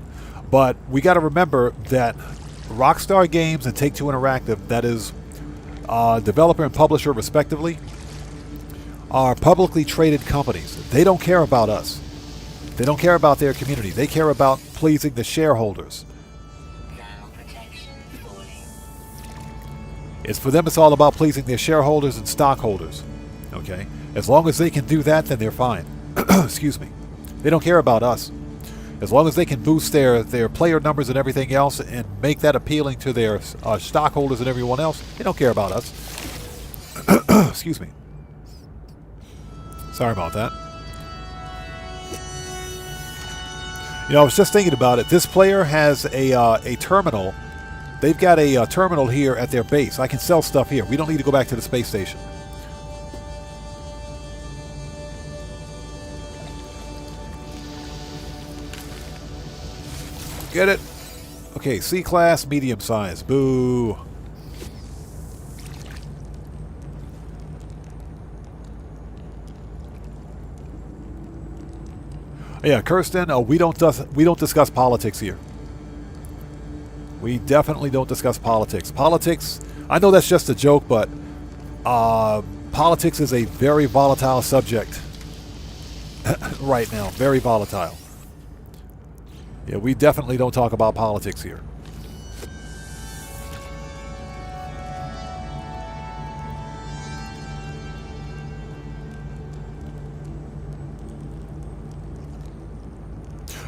But we got to remember that Rockstar Games and Take-Two Interactive, that is developer and publisher respectively, are publicly traded companies. They don't care about us. They don't care about their community. They care about pleasing the shareholders. It's for them, it's all about pleasing their shareholders and stockholders. Okay? As long as they can do that, then they're fine. Excuse me. They don't care about us. As long as they can boost their player numbers and everything else and make that appealing to their stockholders and everyone else, they don't care about us. Excuse me. Sorry about that. You know, I was just thinking about it. This player has a terminal. They've got a terminal here at their base. I can sell stuff here. We don't need to go back to the space station. Get it? Okay, C-class, medium size. Boo. Yeah, Kirsten, we don't discuss politics here. We definitely don't discuss politics. Politics, I know that's just a joke, but politics is a very volatile subject right now. Very volatile. Yeah, we definitely don't talk about politics here.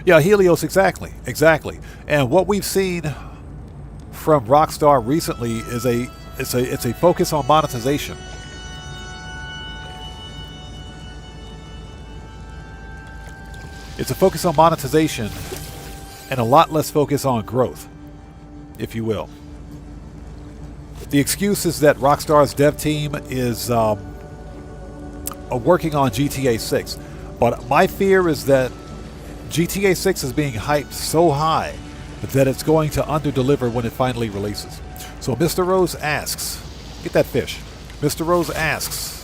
Yeah, Helios, exactly. And what we've seen from Rockstar recently is it's a focus on monetization. It's a focus on monetization and a lot less focus on growth, if you will. The excuse is that Rockstar's dev team is working on GTA 6. But my fear is that GTA 6 is being hyped so high that it's going to underdeliver when it finally releases. So Mr. Rose asks, get that fish. Mr. Rose asks,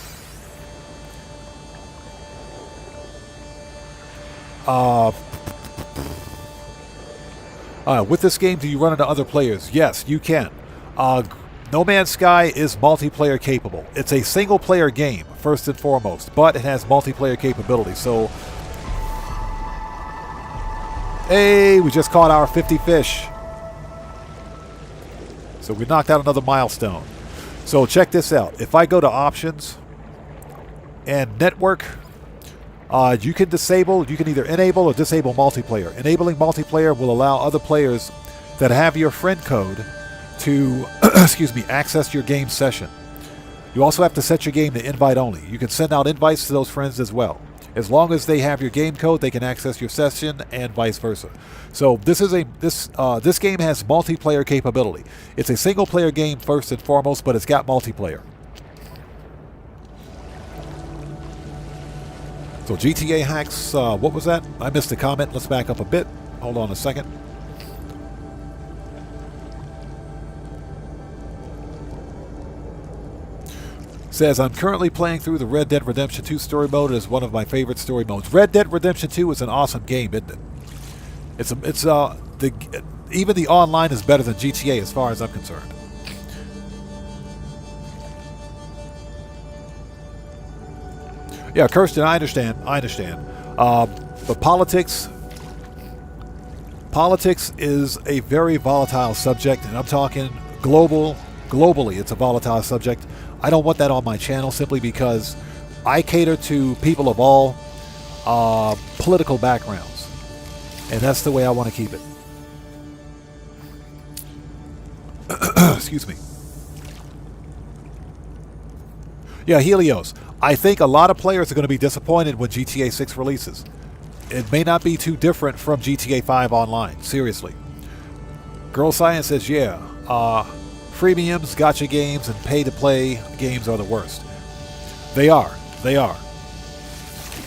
with this game, do you run into other players? Yes, you can. No Man's Sky is multiplayer capable. It's a single player game, first and foremost, but it has multiplayer capability. So, hey, we just caught our 50 fish. So we knocked out another milestone. So check this out. If I go to options and network, you can either enable or disable multiplayer. Enabling multiplayer will allow other players that have your friend code to access your game session. You also have to set your game to invite only. You can send out invites to those friends as well. As long as they have your game code, they can access your session and vice versa. So this game has multiplayer capability. It's a single player game first and foremost, but it's got multiplayer. So GTA hacks, what was that? I missed the comment. Let's back up a bit. Hold on a second. Says, I'm currently playing through the Red Dead Redemption 2 story mode. It is one of my favorite story modes. Red Dead Redemption 2 is an awesome game, isn't it? Even the online is better than GTA as far as I'm concerned. Yeah, Kirsten, I understand. But politics is a very volatile subject, and I'm talking globally, it's a volatile subject. I don't want that on my channel simply because I cater to people of all political backgrounds, and that's the way I want to keep it. Excuse me. Yeah, Helios. I think a lot of players are going to be disappointed when GTA 6 releases. It may not be too different from GTA 5 Online, seriously. Girl Science says, yeah, freemiums, gacha games, and pay-to-play games are the worst. They are.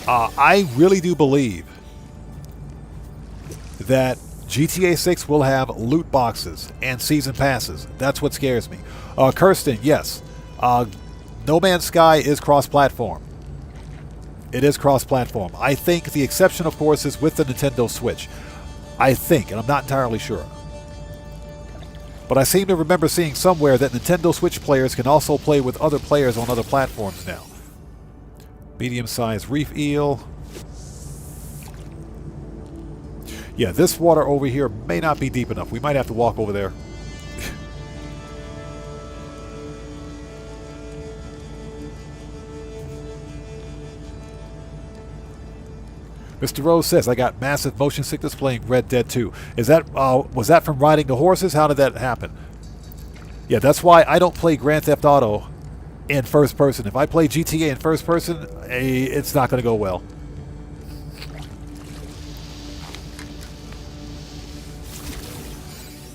I really do believe that GTA 6 will have loot boxes and season passes. That's what scares me. Kirsten, yes. No Man's Sky is cross-platform. It is cross-platform. I think the exception, of course, is with the Nintendo Switch. I think, and I'm not entirely sure. But I seem to remember seeing somewhere that Nintendo Switch players can also play with other players on other platforms now. Medium-sized reef eel. Yeah, this water over here may not be deep enough. We might have to walk over there. Mr. Rose says, I got massive motion sickness playing Red Dead 2. Was that from riding the horses? How did that happen? Yeah, that's why I don't play Grand Theft Auto in first person. If I play GTA in first person, it's not going to go well.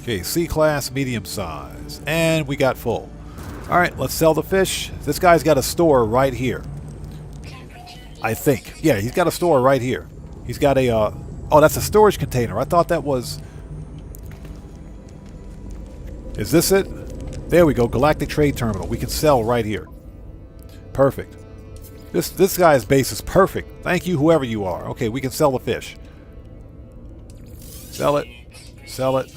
Okay, C-class, medium size. And we got full. All right, let's sell the fish. This guy's got a store right here. I think. Yeah, he's got a store right here. He's got a... oh, that's a storage container. I thought that was... Is this it? There we go. Galactic Trade Terminal. We can sell right here. Perfect. This guy's base is perfect. Thank you, whoever you are. Okay, we can sell the fish. Sell it. Sell it.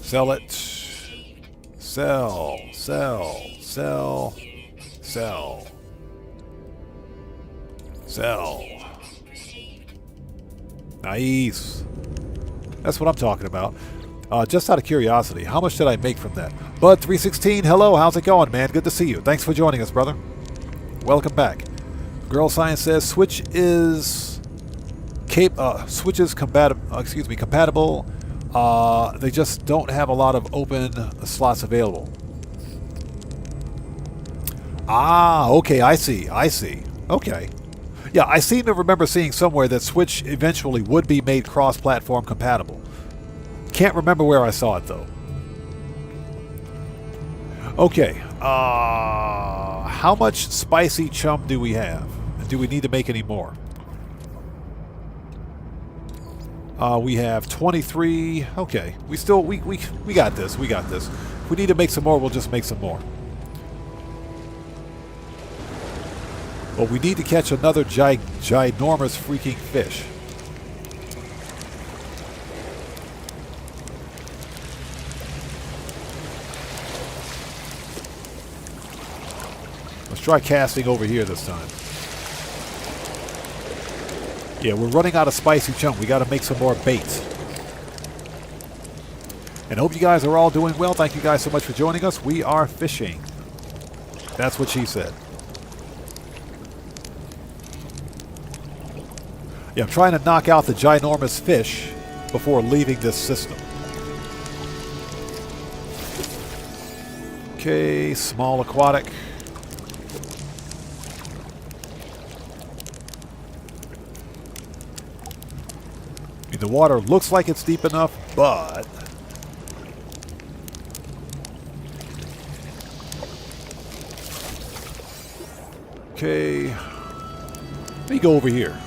Sell it. Sell. Sell. Sell. Sell. Sell. Nice. That's what I'm talking about. Just out of curiosity, how much did I make from that? Bud316, hello, how's it going, man? Good to see you. Thanks for joining us, brother. Welcome back. Girl Science says Switch is compatible. They just don't have a lot of open slots available. Ah, okay, I see. Okay. Yeah, I seem to remember seeing somewhere that Switch eventually would be made cross-platform compatible. Can't remember where I saw it, though. Okay, how much spicy chum do we have? And do we need to make any more? We have 23. Okay, we got this. We got this. If we need to make some more, we'll just make some more. Well, we need to catch another ginormous freaking fish. Let's try casting over here this time. Yeah, we're running out of spicy chum. We got to make some more baits. And hope you guys are all doing well. Thank you guys so much for joining us. We are fishing. That's what she said. Yeah, I'm trying to knock out the ginormous fish before leaving this system. Okay, small aquatic. I mean, the water looks like it's deep enough, but... Okay. Let me go over here.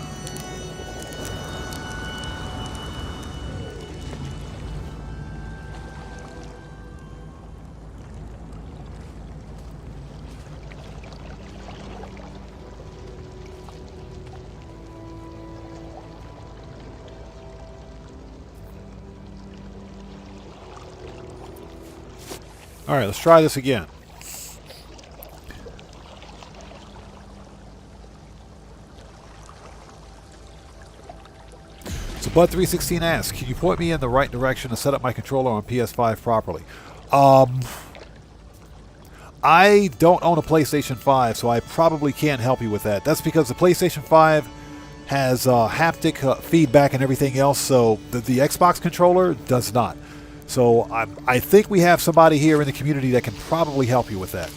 All right, let's try this again. So Bud316 asks, can you point me in the right direction to set up my controller on PS5 properly? I don't own a PlayStation 5, so I probably can't help you with that. That's because the PlayStation 5 has haptic feedback and everything else, so the Xbox controller does not. So I think we have somebody here in the community that can probably help you with that.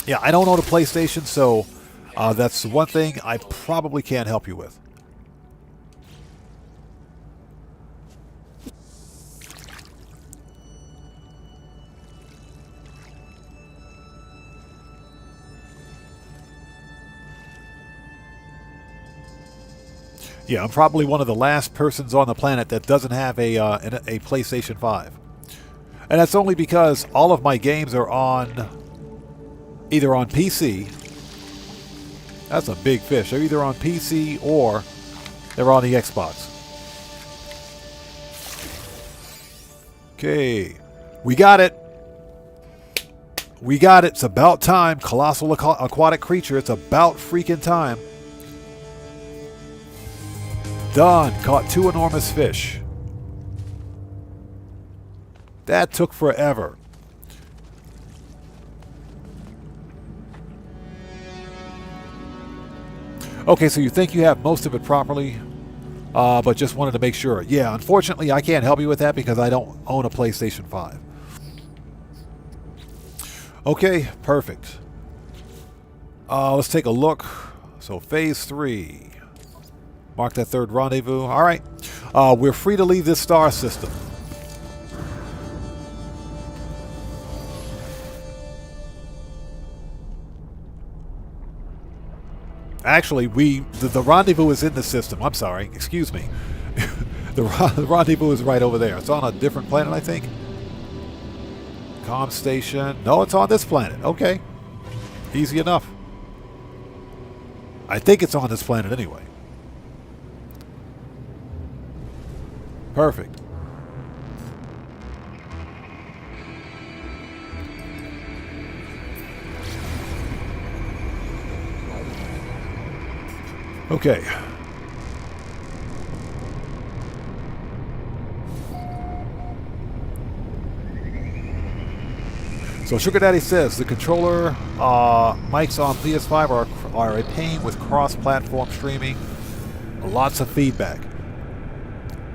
Yeah, I don't own a PlayStation, so that's one thing I probably can't help you with. Yeah, I'm probably one of the last persons on the planet that doesn't have a PlayStation 5. And that's only because all of my games are on either on PC. That's a big fish. They're either on PC or they're on the Xbox. Okay. We got it. We got it. It's about time. Colossal aquatic creature. It's about freaking time. Done. Caught 2 enormous fish. That took forever. Okay, so you think you have most of it properly, but just wanted to make sure. Yeah, unfortunately, I can't help you with that because I don't own a PlayStation 5. Okay, perfect. Let's take a look. So, Phase 3. Mark that 3rd rendezvous. All right. We're free to leave this star system. Actually, the rendezvous is in the system. I'm sorry. Excuse me. The rendezvous is right over there. It's on a different planet, I think. Comm station. No, it's on this planet. Okay. Easy enough. I think it's on this planet anyway. Perfect. Okay. So Sugar Daddy says the controller mics on PS5 are a pain with cross-platform streaming. Lots of feedback.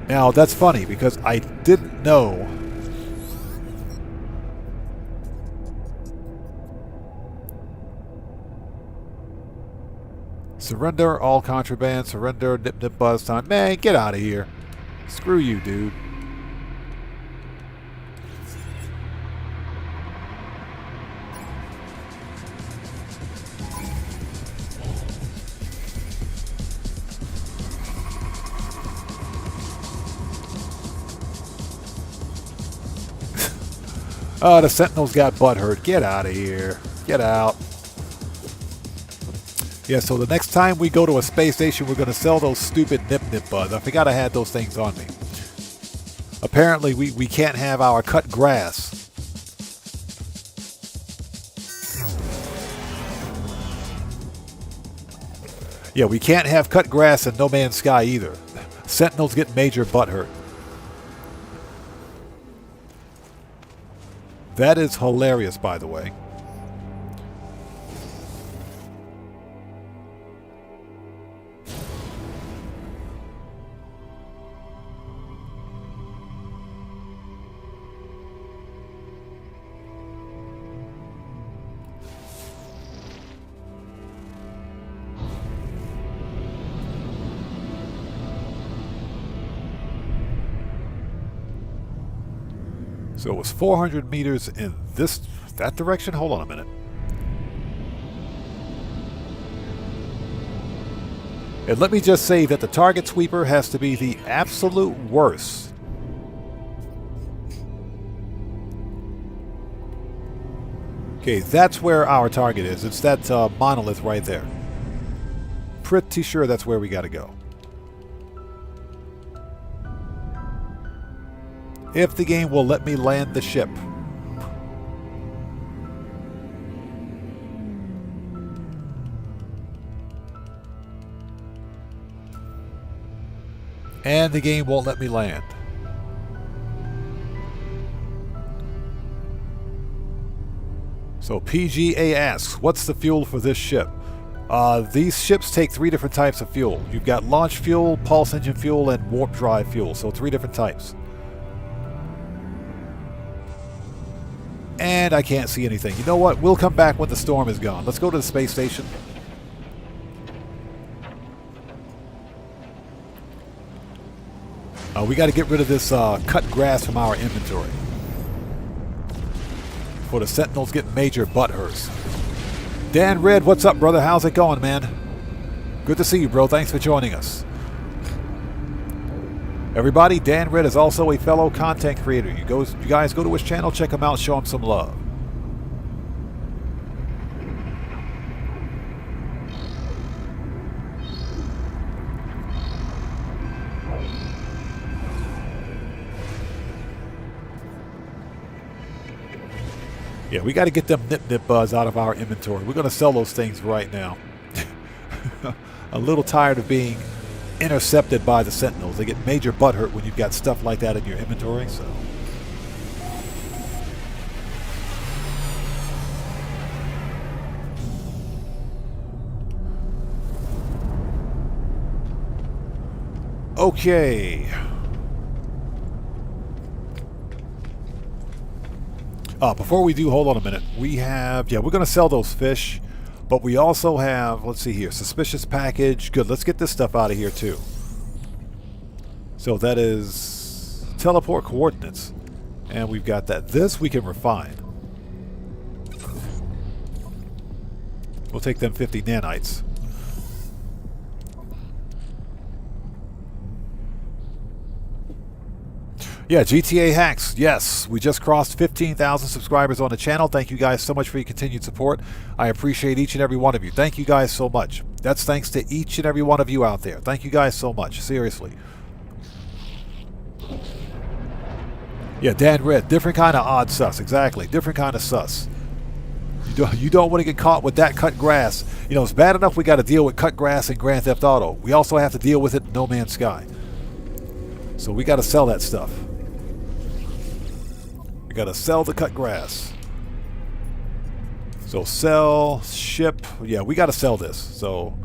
Now, that's funny because I didn't know. Surrender all contraband. Surrender nip nip buzz time. Man, get out of here. Screw you, dude. Oh, the Sentinels got butthurt. Get out of here. Get out. Yeah, so the next time we go to a space station, we're going to sell those stupid nip-nip buds. I forgot I had those things on me. Apparently, we can't have our cut grass. Yeah, we can't have cut grass in No Man's Sky either. Sentinels get major butthurt. That is hilarious, by the way. So it was 400 meters in that direction? Hold on a minute. And let me just say that the target sweeper has to be the absolute worst. Okay, that's where our target is. It's that monolith right there. Pretty sure that's where we got to go. If the game will let me land the ship. And the game won't let me land. So PGA asks, what's the fuel for this ship? These ships take 3 different types of fuel. You've got launch fuel, pulse engine fuel, and warp drive fuel. So 3 different types. And I can't see anything. You know what? We'll come back when the storm is gone. Let's go to the space station. We got to get rid of this cut grass from our inventory. Before the Sentinels get major butt hurts. Dan Red, what's up, brother? How's it going, man? Good to see you, bro. Thanks for joining us. Everybody, Dan Red is also a fellow content creator. You guys go to his channel, check him out, show him some love. Yeah, we got to get them nip-nip buzz out of our inventory. We're going to sell those things right now. A little tired of being intercepted by the Sentinels. They get major butthurt when you've got stuff like that in your inventory, so. Okay. Before we do, hold on a minute. We have, we're going to sell those fish. But we also have, let's see here, suspicious package. Good, let's get this stuff out of here too. So that is teleport coordinates. And we've got that. This we can refine. We'll take them 50 nanites. Yeah, GTA Hacks. Yes, we just crossed 15,000 subscribers on the channel. Thank you guys so much for your continued support. I appreciate each and every one of you. Thank you guys so much. That's thanks to each and every one of you out there. Thank you guys so much. Seriously. Yeah, Dan Red. Different kind of odd sus. Exactly. Different kind of sus. You don't want to get caught with that cut grass. You know, it's bad enough we got to deal with cut grass in Grand Theft Auto. We also have to deal with it in No Man's Sky. So we got to sell that stuff. We got to sell the cut grass. So sell, ship. Yeah, we got to sell this. So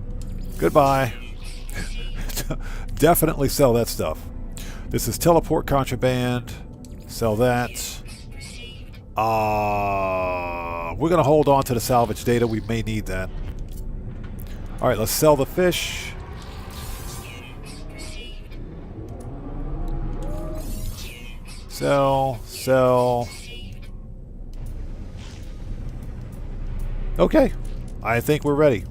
goodbye. Definitely sell that stuff. This is teleport contraband. Sell that. We're going to hold on to the salvage data. We may need that. All right, let's sell the fish. Sell, sell. Okay, I think we're ready.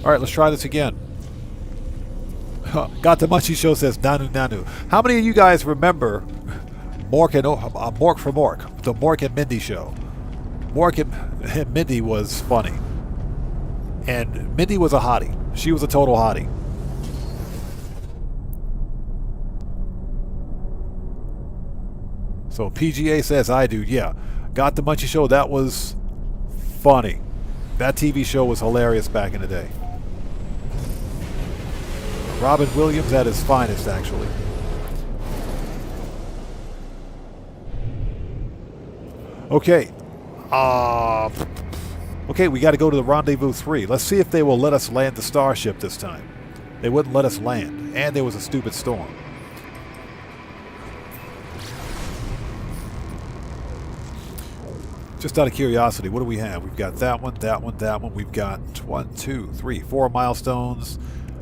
All right, let's try this again. Got the Munchie Show says Nanu Nanu. How many of you guys remember Mork for Mork, the Mork and Mindy show? Mork and Mindy was funny. And Mindy was a hottie. She was a total hottie. So PGA says I do. Yeah. Got the Munchie Show. That was funny. That TV show was hilarious back in the day. Robin Williams at his finest, actually. Okay. Okay, we got to go to the Rendezvous 3. Let's see if they will let us land the starship this time. They wouldn't let us land. And there was a stupid storm. Just out of curiosity, what do we have? We've got that one, that one, that one. We've got 1, 2, 3, 4 milestones.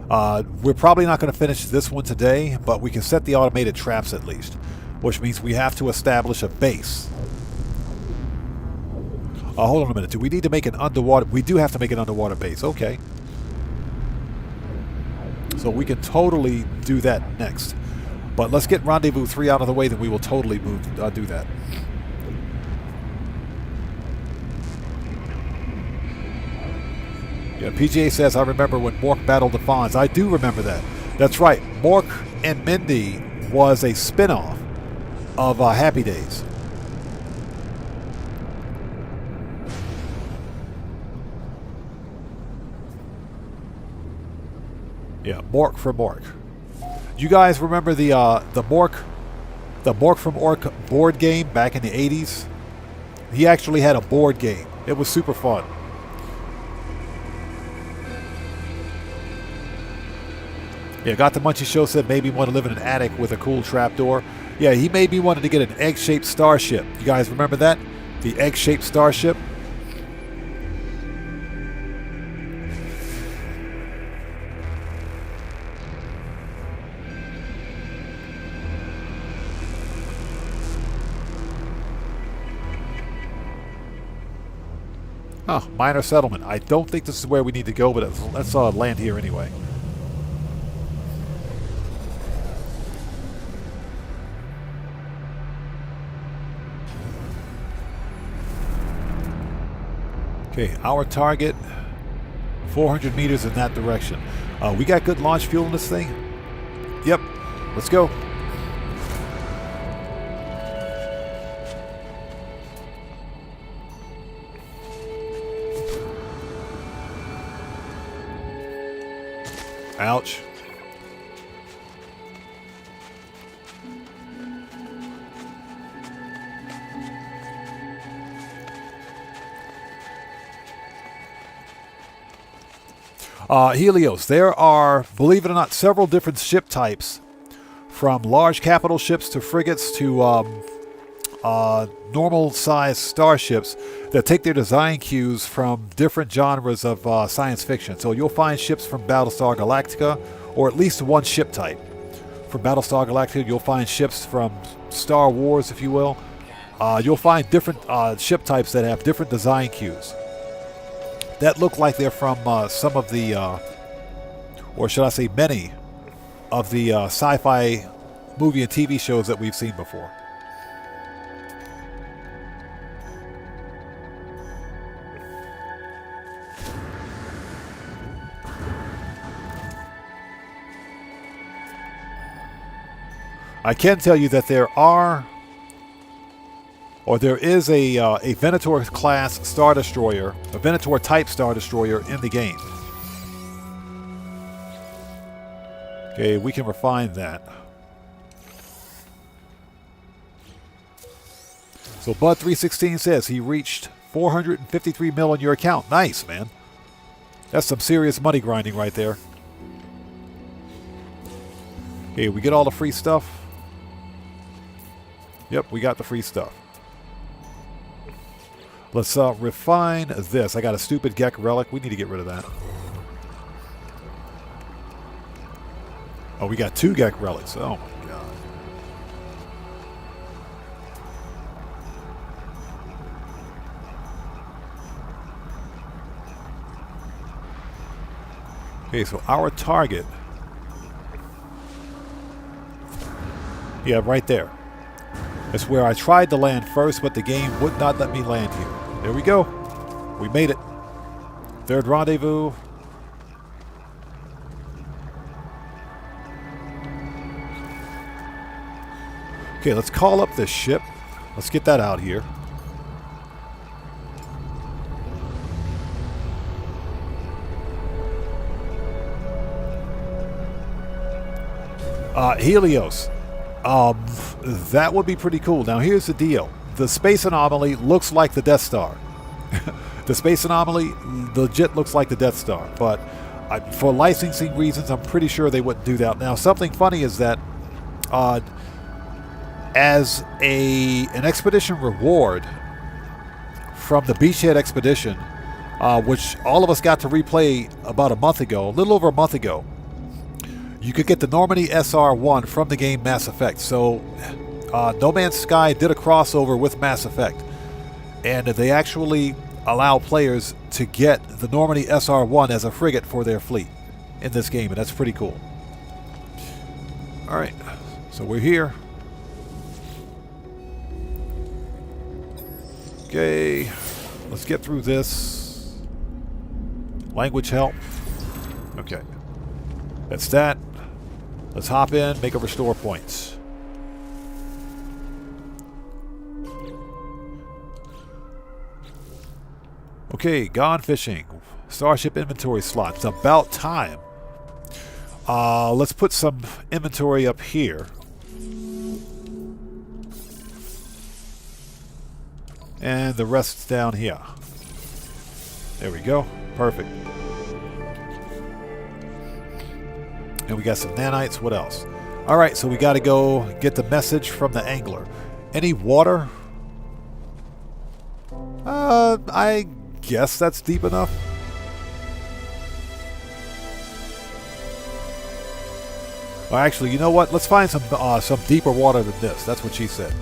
We're probably not going to finish this one today, but we can set the automated traps at least, which means we have to establish a base. Hold on a minute. Do we need to make an underwater? We do have to make an underwater base. Okay. So we can totally do that next. But let's get Rendezvous 3 out of the way, then we will totally do that. Yeah, PGA says, I remember when Mork battled the Fonz. I do remember that. That's right. Mork and Mindy was a spin-off of Happy Days. Yeah, Mork for Mork. You guys remember the Mork from Ork board game back in the 80s? He actually had a board game. It was super fun. Yeah, Got the Munchie Show said maybe want to live in an attic with a cool trapdoor. Yeah, he made me wanted to get an egg-shaped starship. You guys remember that? The egg-shaped starship? Oh, minor settlement. I don't think this is where we need to go, but let's land here anyway. Okay, our target, 400 meters in that direction. We got good launch fuel in this thing? Yep, let's go. Ouch. Helios, there are, believe it or not, several different ship types, from large capital ships to frigates to normal-sized starships that take their design cues from different genres of science fiction. So you'll find ships from Battlestar Galactica, or at least one ship type. From Battlestar Galactica, you'll find ships from Star Wars, if you will. You'll find different ship types that have different design cues that look like they're from some of the, or should I say many, of the sci-fi movie and TV shows that we've seen before. I can tell you that there is a Venator class Star Destroyer, a Venator type Star Destroyer in the game. Okay, we can refine that. So Bud316 says he reached 453 mil on your account. Nice, man. That's some serious money grinding right there. Okay, we get all the free stuff. Yep, we got the free stuff. Let's refine this. I got a stupid Gek relic. We need to get rid of that. Oh, we got 2 Gek relics. Oh my god. Okay, so our target. Yeah, right there. That's where I tried to land first, but the game would not let me land here. There we go. We made it. 3rd rendezvous. Okay, let's call up this ship. Let's get that out here. Helios. That would be pretty cool. Now, here's the deal. The space anomaly looks like the Death Star. The space anomaly legit looks like the Death Star. But for licensing reasons, I'm pretty sure they wouldn't do that. Now, something funny is that as an expedition reward from the Beachhead expedition, which all of us got to replay about a month ago, a little over a month ago, you could get the Normandy SR-1 from the game Mass Effect. So No Man's Sky did a crossover with Mass Effect, and they actually allow players to get the Normandy SR-1 as a frigate for their fleet in this game, and that's pretty cool. Alright, so we're here. Okay, let's get through this. Language help. Okay, that's that. Let's hop in, make a restore points. Okay, gone fishing. Starship inventory slot. It's about time. Let's put some inventory up here. And the rest down here. There we go. Perfect. And we got some nanites. What else? Alright, so we got to go get the message from the angler. Any water? I guess that's deep enough. Well, actually, you know what? Let's find some deeper water than this. That's what she said.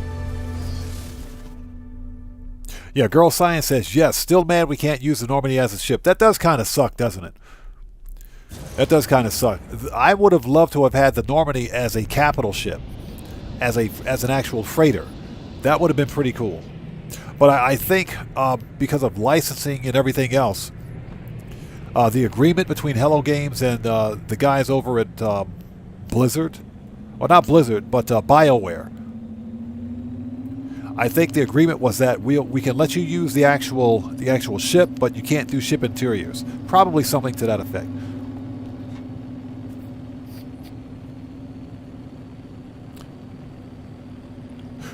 Yeah, Girl Science says, yes, still mad we can't use the Normandy as a ship. That does kind of suck, doesn't it? That does kind of suck. I would have loved to have had the Normandy as a capital ship, as an actual freighter. That would have been pretty cool. But I think because of licensing and everything else, the agreement between Hello Games and the guys over at Blizzard, well, not Blizzard, but BioWare, I think the agreement was that we can let you use the actual ship, but you can't do ship interiors. Probably something to that effect.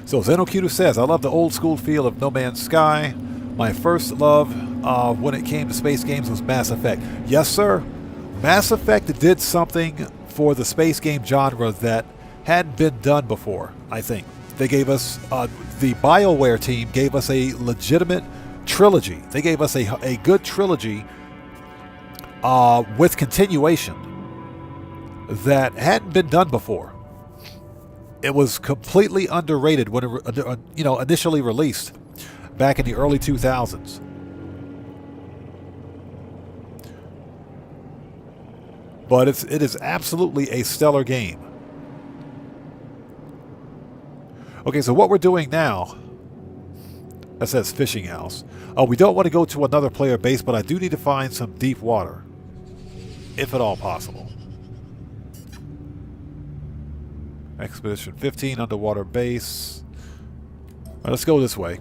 So Zenocuto says, I love the old school feel of No Man's Sky. My first love when it came to space games was Mass Effect. Yes, sir. Mass Effect did something for the space game genre that hadn't been done before, I think. They gave us, the BioWare team gave us a legitimate trilogy. They gave us a good trilogy with continuation that hadn't been done before. It was completely underrated when it initially released back in the early 2000s. But it is absolutely a stellar game. Okay, so what we're doing now, that says fishing house. Oh, we don't want to go to another player base, but I do need to find some deep water, if at all possible. Expedition 15, underwater base. All right, let's go this way.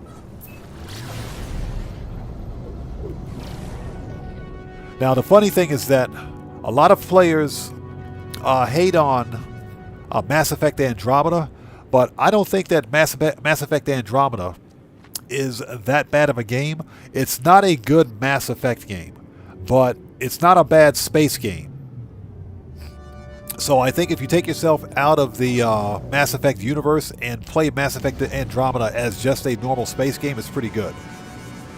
Now, the funny thing is that a lot of players hate on Mass Effect Andromeda, but I don't think that Mass Effect Andromeda is that bad of a game. It's not a good Mass Effect game, but it's not a bad space game. So I think if you take yourself out of the Mass Effect universe and play Mass Effect Andromeda as just a normal space game, it's pretty good.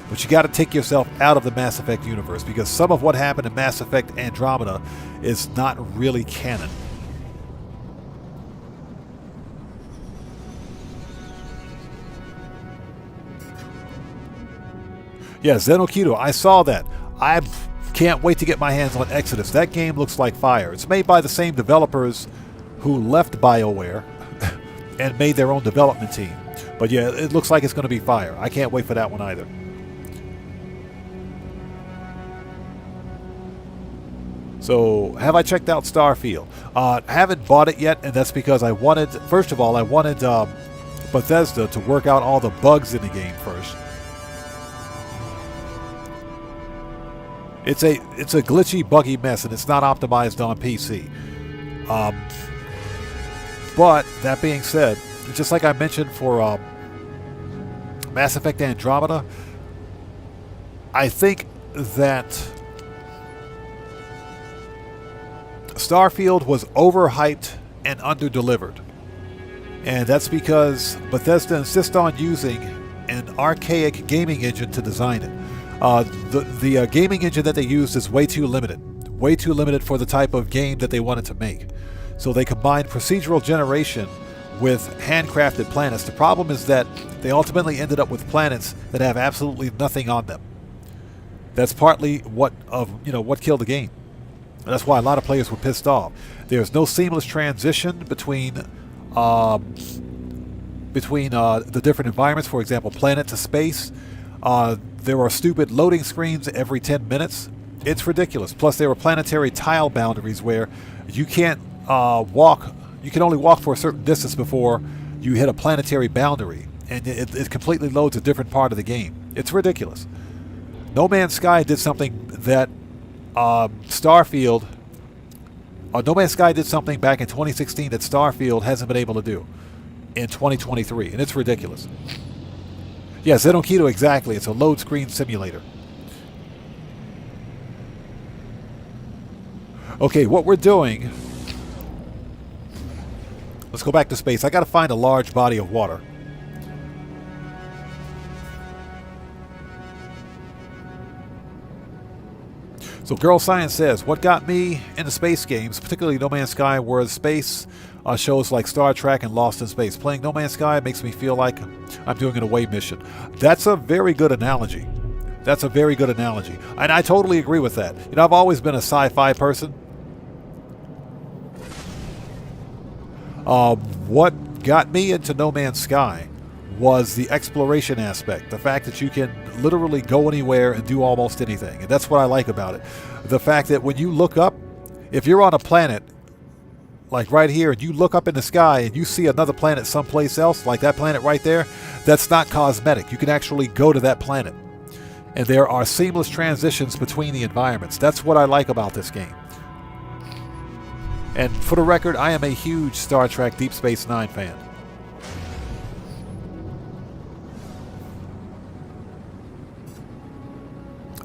But you got to take yourself out of the Mass Effect universe, because some of what happened in Mass Effect Andromeda is not really canon. Yeah, Zenokito, I saw that. I can't wait to get my hands on Exodus. That game looks like fire. It's made by the same developers who left BioWare and made their own development team. But yeah, it looks like it's going to be fire. I can't wait for that one either. So, have I checked out Starfield? I haven't bought it yet, and that's because I wanted, first of all, I wanted Bethesda to work out all the bugs in the game first. It's a glitchy, buggy mess, and it's not optimized on PC. But, that being said, just like I mentioned for Mass Effect Andromeda, I think that Starfield was overhyped and underdelivered. And that's because Bethesda insists on using an archaic gaming engine to design it. The gaming engine that they used is way too limited for the type of game that they wanted to make. So they combined procedural generation with handcrafted planets. The problem is that they ultimately ended up with planets that have absolutely nothing on them. That's partly what killed the game. And that's why a lot of players were pissed off. There's no seamless transition between the different environments. For example, planet to space. There are stupid loading screens every 10 minutes. It's ridiculous. Plus, there were planetary tile boundaries where you can't walk. You can only walk for a certain distance before you hit a planetary boundary, and it completely loads a different part of the game. It's ridiculous. No Man's Sky did something that No Man's Sky did something back in 2016 that Starfield hasn't been able to do in 2023, and it's ridiculous. Yeah, Zenokito, exactly. It's a load screen simulator. Okay, what we're doing... Let's go back to space. I got to find a large body of water. So Girl Science says, what got me into space games, particularly No Man's Sky, were space shows like Star Trek and Lost in Space. Playing No Man's Sky makes me feel like I'm doing an away mission. That's a very good analogy. That's a very good analogy. And I totally agree with that. You know, I've always been a sci-fi person. What got me into No Man's Sky was the exploration aspect. The fact that you can literally go anywhere and do almost anything. And that's what I like about it. The fact that when you look up, if you're on a planet, like right here, and you look up in the sky and you see another planet someplace else, like that planet right there, that's not cosmetic. You can actually go to that planet. And there are seamless transitions between the environments. That's what I like about this game. And for the record, I am a huge Star Trek Deep Space Nine fan.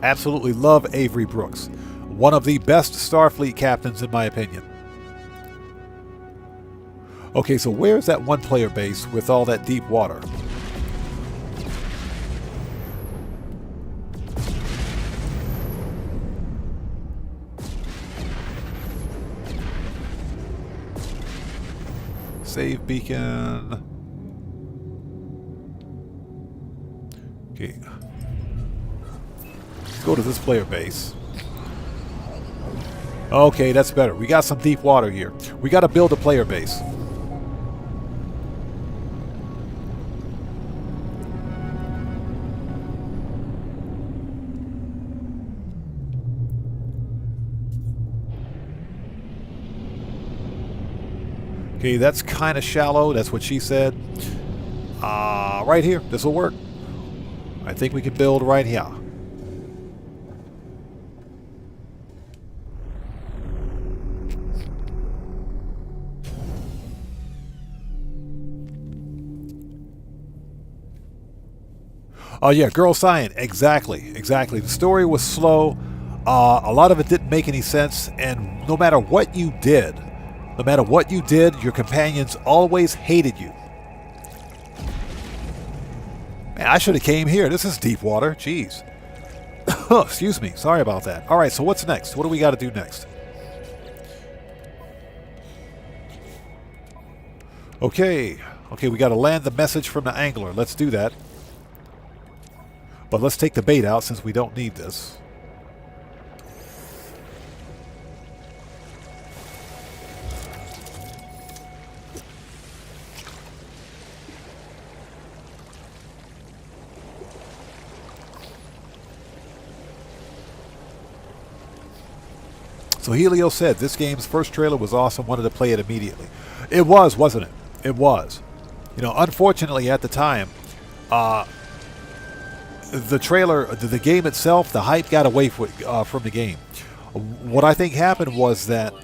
Absolutely love Avery Brooks. One of the best Starfleet captains in my opinion. Okay, so where's that one-player base with all that deep water? Save beacon. Okay. Let's go to this player base. Okay, that's better. We got some deep water here. We got to build a player base. Okay, that's kind of shallow. That's what she said. Right here. This will work. I think we can build right here. Oh yeah, Girl Science. Exactly. Exactly. The story was slow. A lot of it didn't make any sense. And no matter what you did, your companions always hated you. Man, I should have came here. This is deep water. Jeez. Excuse me. Sorry about that. All right, so what's next? What do we got to do next? Okay. Okay, we got to land the message from the angler. Let's do that. But let's take the bait out since we don't need this. So Helio said this game's first trailer was awesome, wanted to play it immediately. It was, wasn't it? It was. You know, unfortunately at the time, the trailer, the game itself, the hype got away from the game. What I think happened was that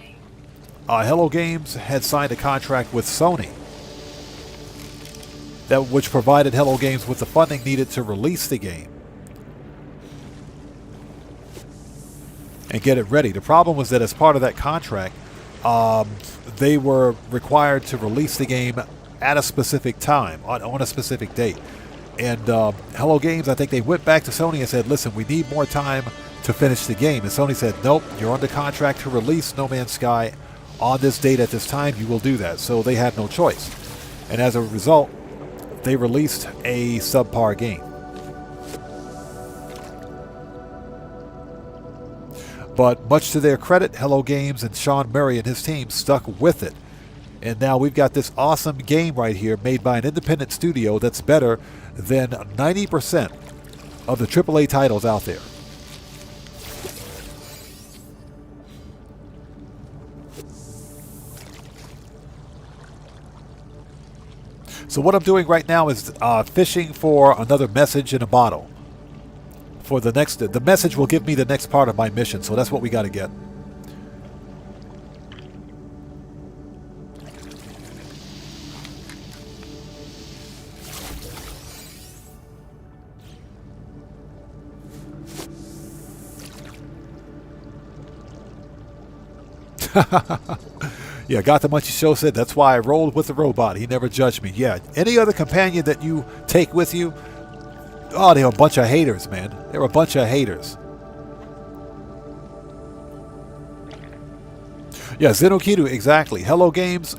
Hello Games had signed a contract with Sony, which provided Hello Games with the funding needed to release the game and get it ready. The problem was that as part of that contract, they were required to release the game at a specific time, on a specific date. And Hello Games, I think they went back to Sony and said, listen, we need more time to finish the game. And Sony said, nope, you're under contract to release No Man's Sky on this date at this time. You will do that. So they had no choice. And as a result, they released a subpar game. But much to their credit, Hello Games and Sean Murray and his team stuck with it. And now we've got this awesome game right here made by an independent studio that's better than 90% of the AAA titles out there. So what I'm doing right now is fishing for another message in a bottle. For the message will give me the next part of my mission, so that's what we got to get. Yeah, Got the Munchie Show said, that's why I rolled with the robot. He never judged me. Yeah, any other companion that you take with you, oh, they were a bunch of haters, man. They were a bunch of haters. Yeah, Zenokidu, exactly. Hello Games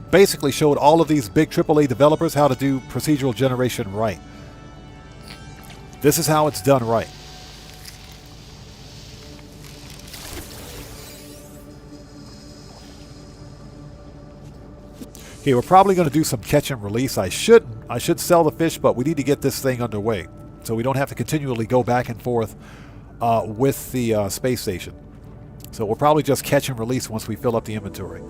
basically showed all of these big AAA developers how to do procedural generation right. This is how it's done right. Okay, we're probably going to do some catch and release. I should sell the fish, but we need to get this thing underway so we don't have to continually go back and forth with the space station. So we'll probably just catch and release once we fill up the inventory.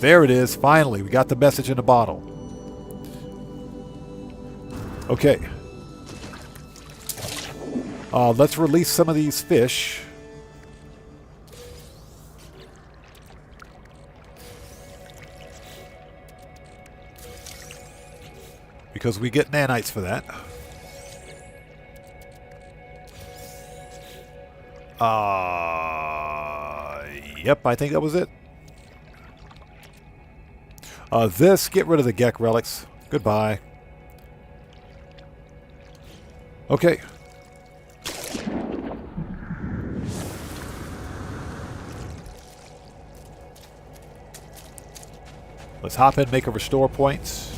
There it is. Finally, we got the message in the bottle. Okay. Let's release some of these fish. Because we get nanites for that. Yep, I think that was it. Get rid of the Gek relics. Goodbye. Okay. Let's hop in, make a restore points.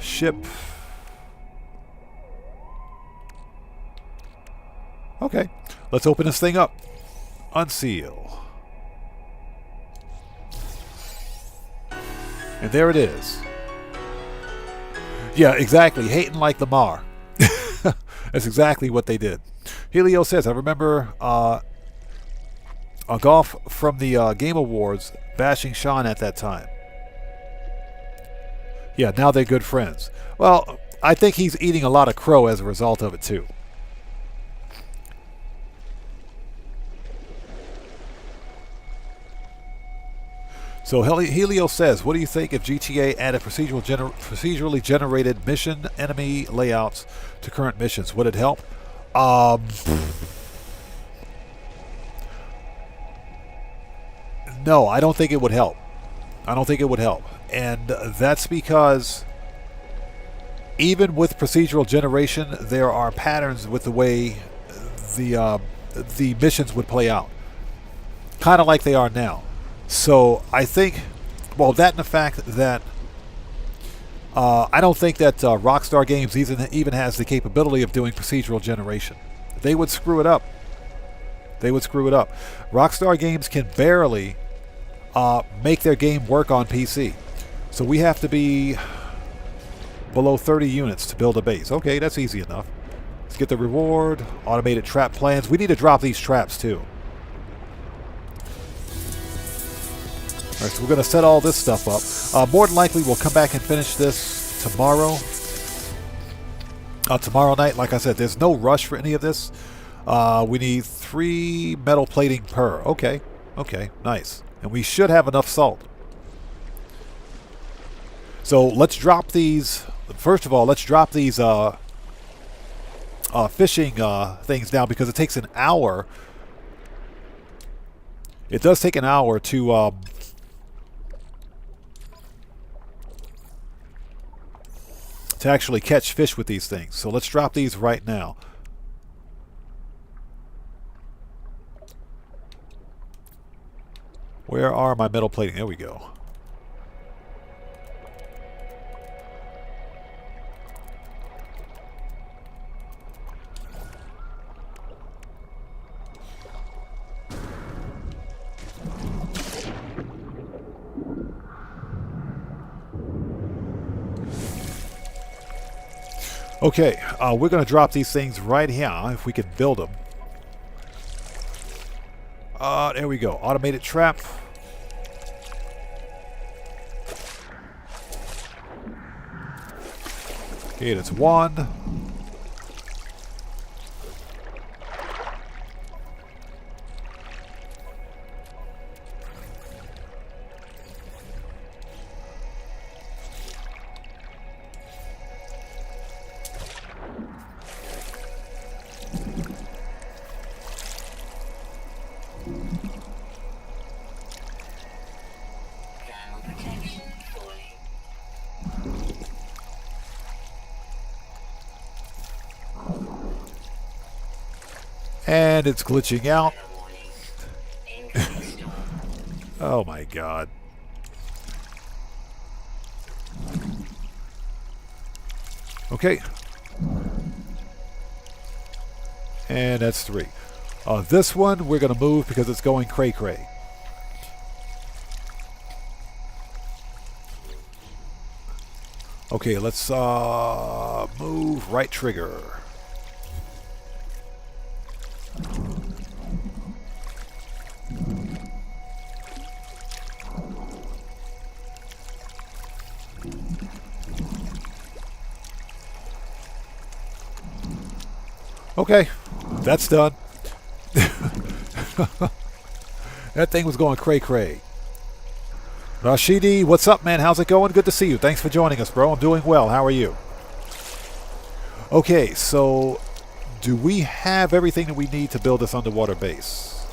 Ship. Okay, let's open this thing up. Unseal. And there it is. Yeah, exactly. Hating like Lamar. That's exactly what they did. Helio says, I remember a golf from the Game Awards bashing Sean at that time. Yeah, now they're good friends. Well, I think he's eating a lot of crow as a result of it, too. So Helio says, what do you think if GTA added procedurally generated mission enemy layouts to current missions? Would it help? No, I don't think it would help. I don't think it would help. And that's because even with procedural generation, there are patterns with the way the missions would play out. Kind of like they are now. So I think, well, that and the fact that I don't think that Rockstar Games even has the capability of doing procedural generation. They would screw it up. They would screw it up. Rockstar Games can barely make their game work on PC. So we have to be below 30 units to build a base. Okay, that's easy enough. Let's get the reward. Automated trap plans. We need to drop these traps too. Alright, so we're going to set all this stuff up. More than likely, we'll come back and finish this tomorrow. Tomorrow night, like I said, there's no rush for any of this. We need 3 metal plating per. Okay, okay, nice. And we should have enough salt. So let's drop these. First of all, let's drop these fishing things down because it takes an hour. It does take an hour to actually catch fish with these things. So let's drop these right now. Where are my metal plating? There we go. Okay, we're going to drop these things right here if we can build them. There we go. Automated trap. Okay, that's 1. And it's glitching out. Oh my god. Okay. And that's 3. This one we're going to move because it's going cray-cray. Okay, let's move right trigger. Okay, that's done. That thing was going cray-cray. Rashidi, what's up, man? How's it going? Good to see you. Thanks for joining us, bro. I'm doing well. How are you? Okay, so do we have everything that we need to build this underwater base?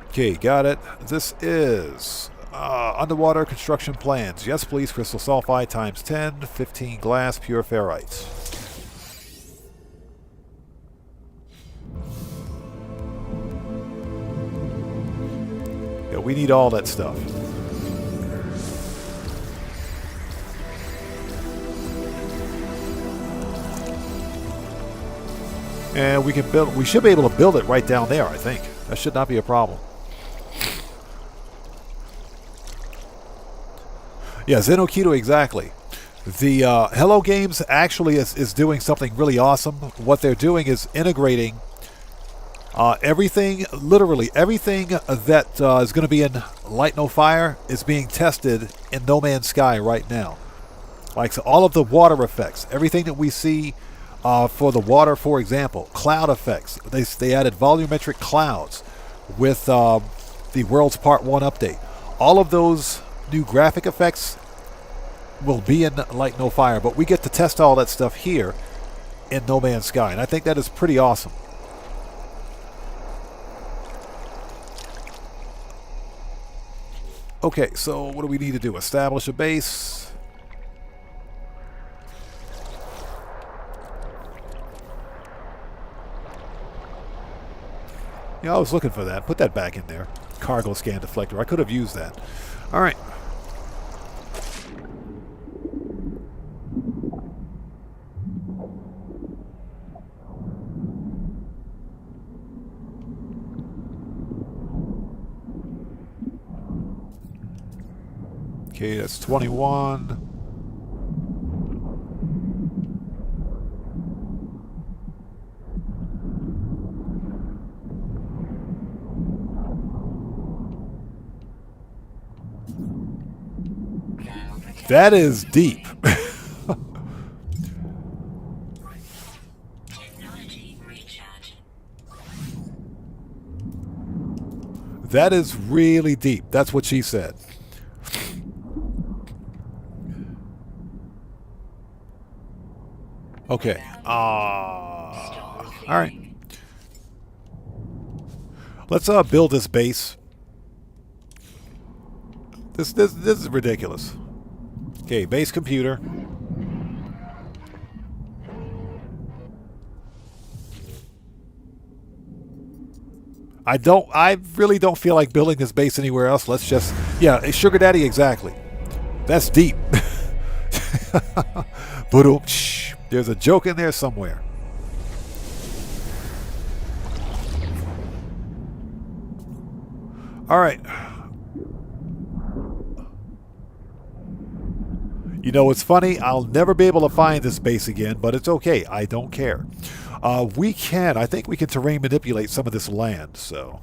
Okay, got it. This is underwater construction plans. Yes, please. Crystal sulfide times 10, 15 glass, pure ferrite. Yeah, we need all that stuff. And we can build. We should be able to build it right down there, I think. That should not be a problem. Yeah, Zenokito, exactly. The Hello Games actually is doing something really awesome. What they're doing is integrating everything, literally everything that is going to be in Light No Fire is being tested in No Man's Sky right now. Like, so all of the water effects, everything that we see for the water, for example, cloud effects. They added volumetric clouds with the World's Part 1 update. All of those new graphic effects will be in Light No Fire, but we get to test all that stuff here in No Man's Sky, and I think that is pretty awesome. Okay, so what do we need to do? Establish a base. Yeah, I was looking for that. Put that back in there. Cargo scan deflector. I could have used that. All right. Okay, that's 21. That is deep. That is really deep. That's what she said. Okay. All right. Let's build this base. This is ridiculous. Okay, base computer. I really don't feel like building this base anywhere else. Let's just, yeah, Sugar Daddy, exactly. That's deep. Boom. There's a joke in there somewhere. All right. You know, it's funny. I'll never be able to find this base again, but it's okay. I don't care. I think we can terrain manipulate some of this land, so.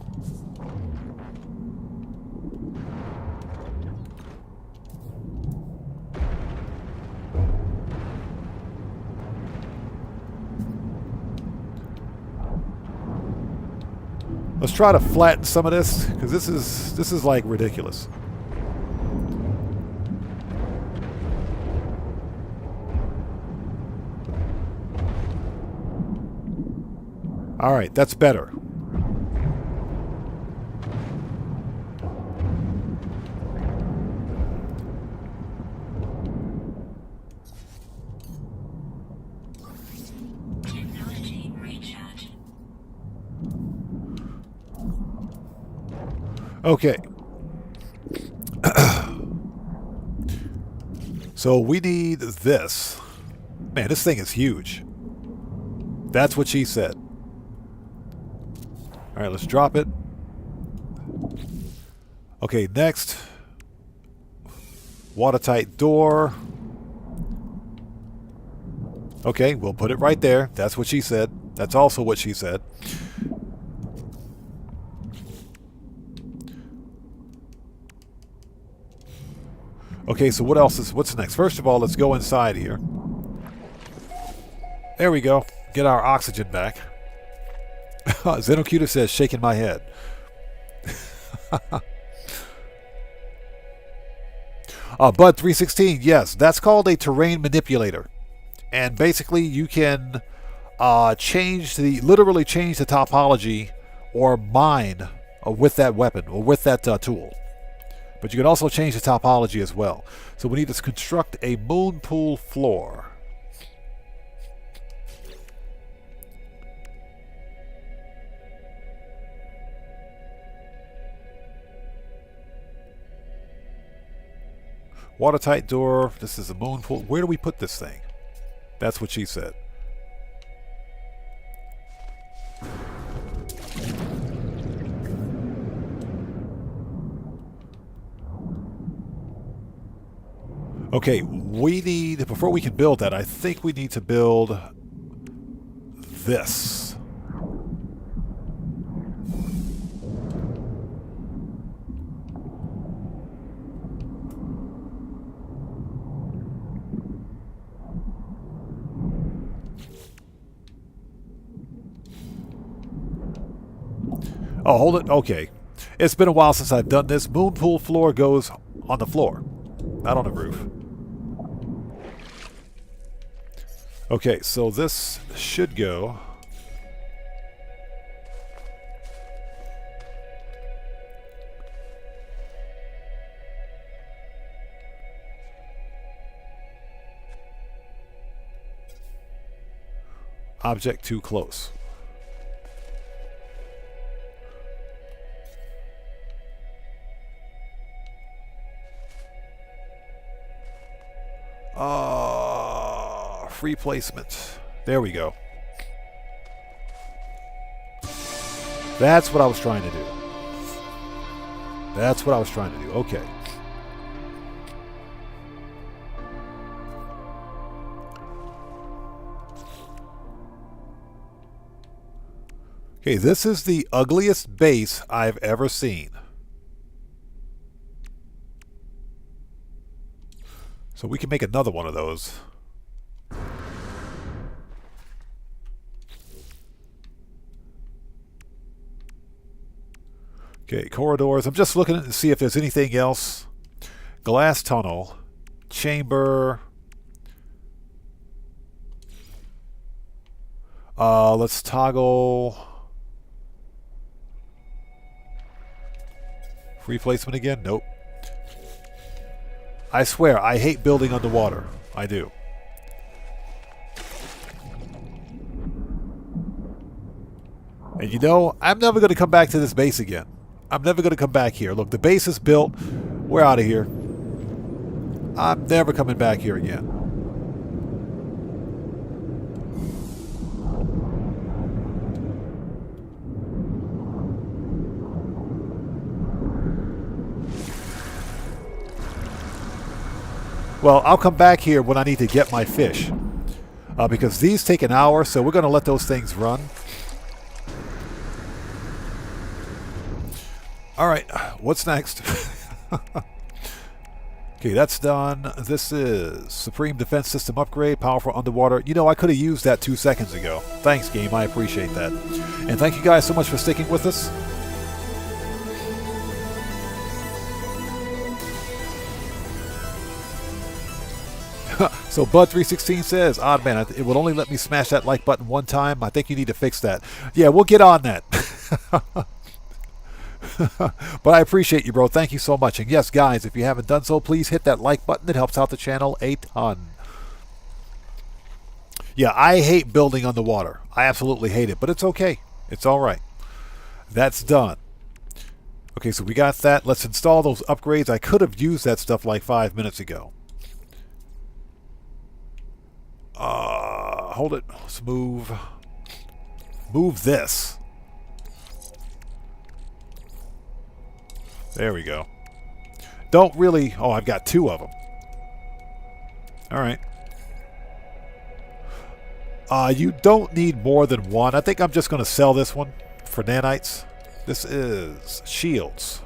Let's try to flatten some of this, because this is like ridiculous. All right, that's better. Technology recharge. Okay. So we need this. Man, this thing is huge. That's what she said. All right, let's drop it. Okay, next. Watertight door. Okay, we'll put it right there. That's what she said. That's also what she said. Okay, so what's next? First of all, let's go inside here. There we go. Get our oxygen back. Xenocuta says, shaking my head. Bud 316, yes, that's called a terrain manipulator. And basically you can literally change the topology or mine with that weapon or with that tool. But you can also change the topology as well. So we need to construct a moon pool floor. Watertight door. This is a moon pool. Where do we put this thing? That's what she said. Okay, before we can build that, I think we need to build this. Oh, hold it. Okay. It's been a while since I've done this. Moon pool floor goes on the floor, not on the roof. Okay, so this should go. Object too close. Free placement. There we go. That's what I was trying to do. That's what I was trying to do. Okay. Okay, this is the ugliest base I've ever seen. So we can make another one of those. Okay, corridors. I'm just looking to see if there's anything else. Glass tunnel. Chamber. Let's toggle. Free placement again? Nope. I swear, I hate building underwater. I do. And you know, I'm never going to come back to this base again. I'm never going to come back here. Look, the base is built. We're out of here. I'm never coming back here again. Well, I'll come back here when I need to get my fish. Because these take an hour, so we're going to let those things run. Alright, what's next? Okay, that's done. This is Supreme Defense System Upgrade, Powerful Underwater. You know, I could have used that 2 seconds ago. Thanks, game. I appreciate that. And thank you guys so much for sticking with us. So Bud316 says, Odd Man, it will only let me smash that like button one time. I think you need to fix that. Yeah, we'll get on that. But I appreciate you, bro. Thank you so much. And yes, guys, if you haven't done so, please hit that like button. It helps out the channel a ton. Yeah, I hate building underwater. I absolutely hate it, but it's okay. It's all right. That's done. Okay, so we got that. Let's install those upgrades. I could have used that stuff like 5 minutes ago. Hold it. Let's move this. There we go. Don't really... Oh, I've got 2 of them. Alright. You don't need more than 1. I think I'm just going to sell this one for nanites. This is shields.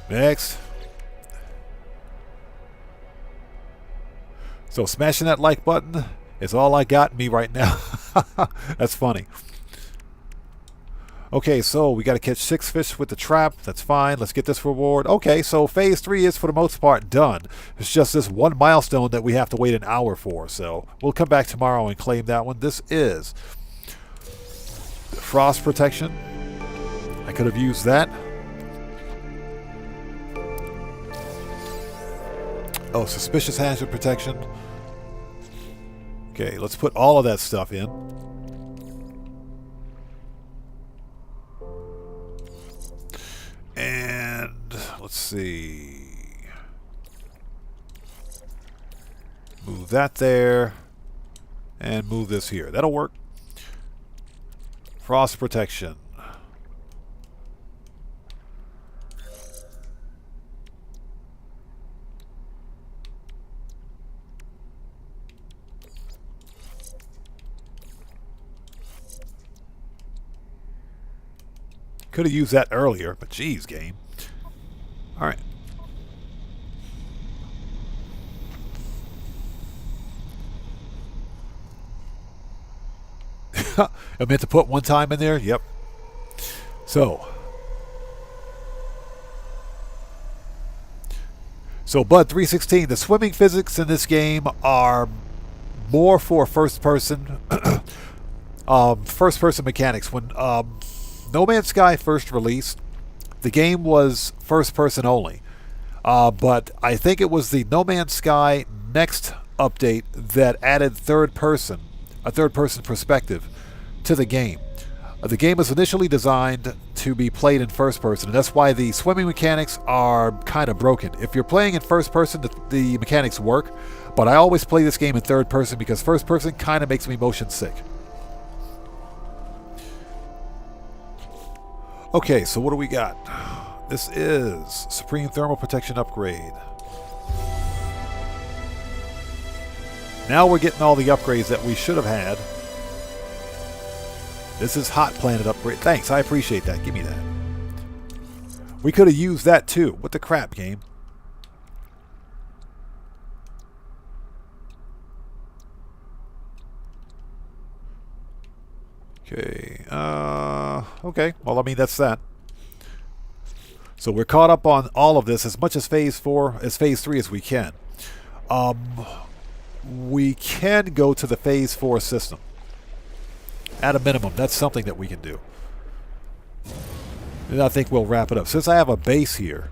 Next. So smashing that like button is all I got in me right now. That's funny. Okay, so we got to catch 6 fish with the trap. That's fine. Let's get this reward. Okay, so phase 3 is for the most part done. It's just this one milestone that we have to wait an hour for. So we'll come back tomorrow and claim that one. This is frost protection. I could have used that. Oh, suspicious hazard protection. Okay, let's put all of that stuff in. And let's see. Move that there. And move this here. That'll work. Frost protection. Could have used that earlier, but geez, game. All right. I meant to put 1 time in there. Yep. So Bud316, the swimming physics in this game are more for first-person mechanics. When No Man's Sky first released, the game was first person only. But I think it was the No Man's Sky next update that added a third person perspective to the game. The game was initially designed to be played in first person, and that's why the swimming mechanics are kind of broken. If you're playing in first person, the mechanics work, but I always play this game in third person because first person kind of makes me motion sick. Okay, so what do we got? This is Supreme Thermal Protection Upgrade. Now we're getting all the upgrades that we should have had. This is Hot Planet Upgrade. Thanks, I appreciate that. Give me that. We could have used that too. What the crap, game? Okay. Okay. Well, I mean, that's that. So we're caught up on all of this as much as Phase 4, as Phase 3 as we can. We can go to the Phase 4 system. At a minimum, that's something that we can do. And I think we'll wrap it up. Since I have a base here,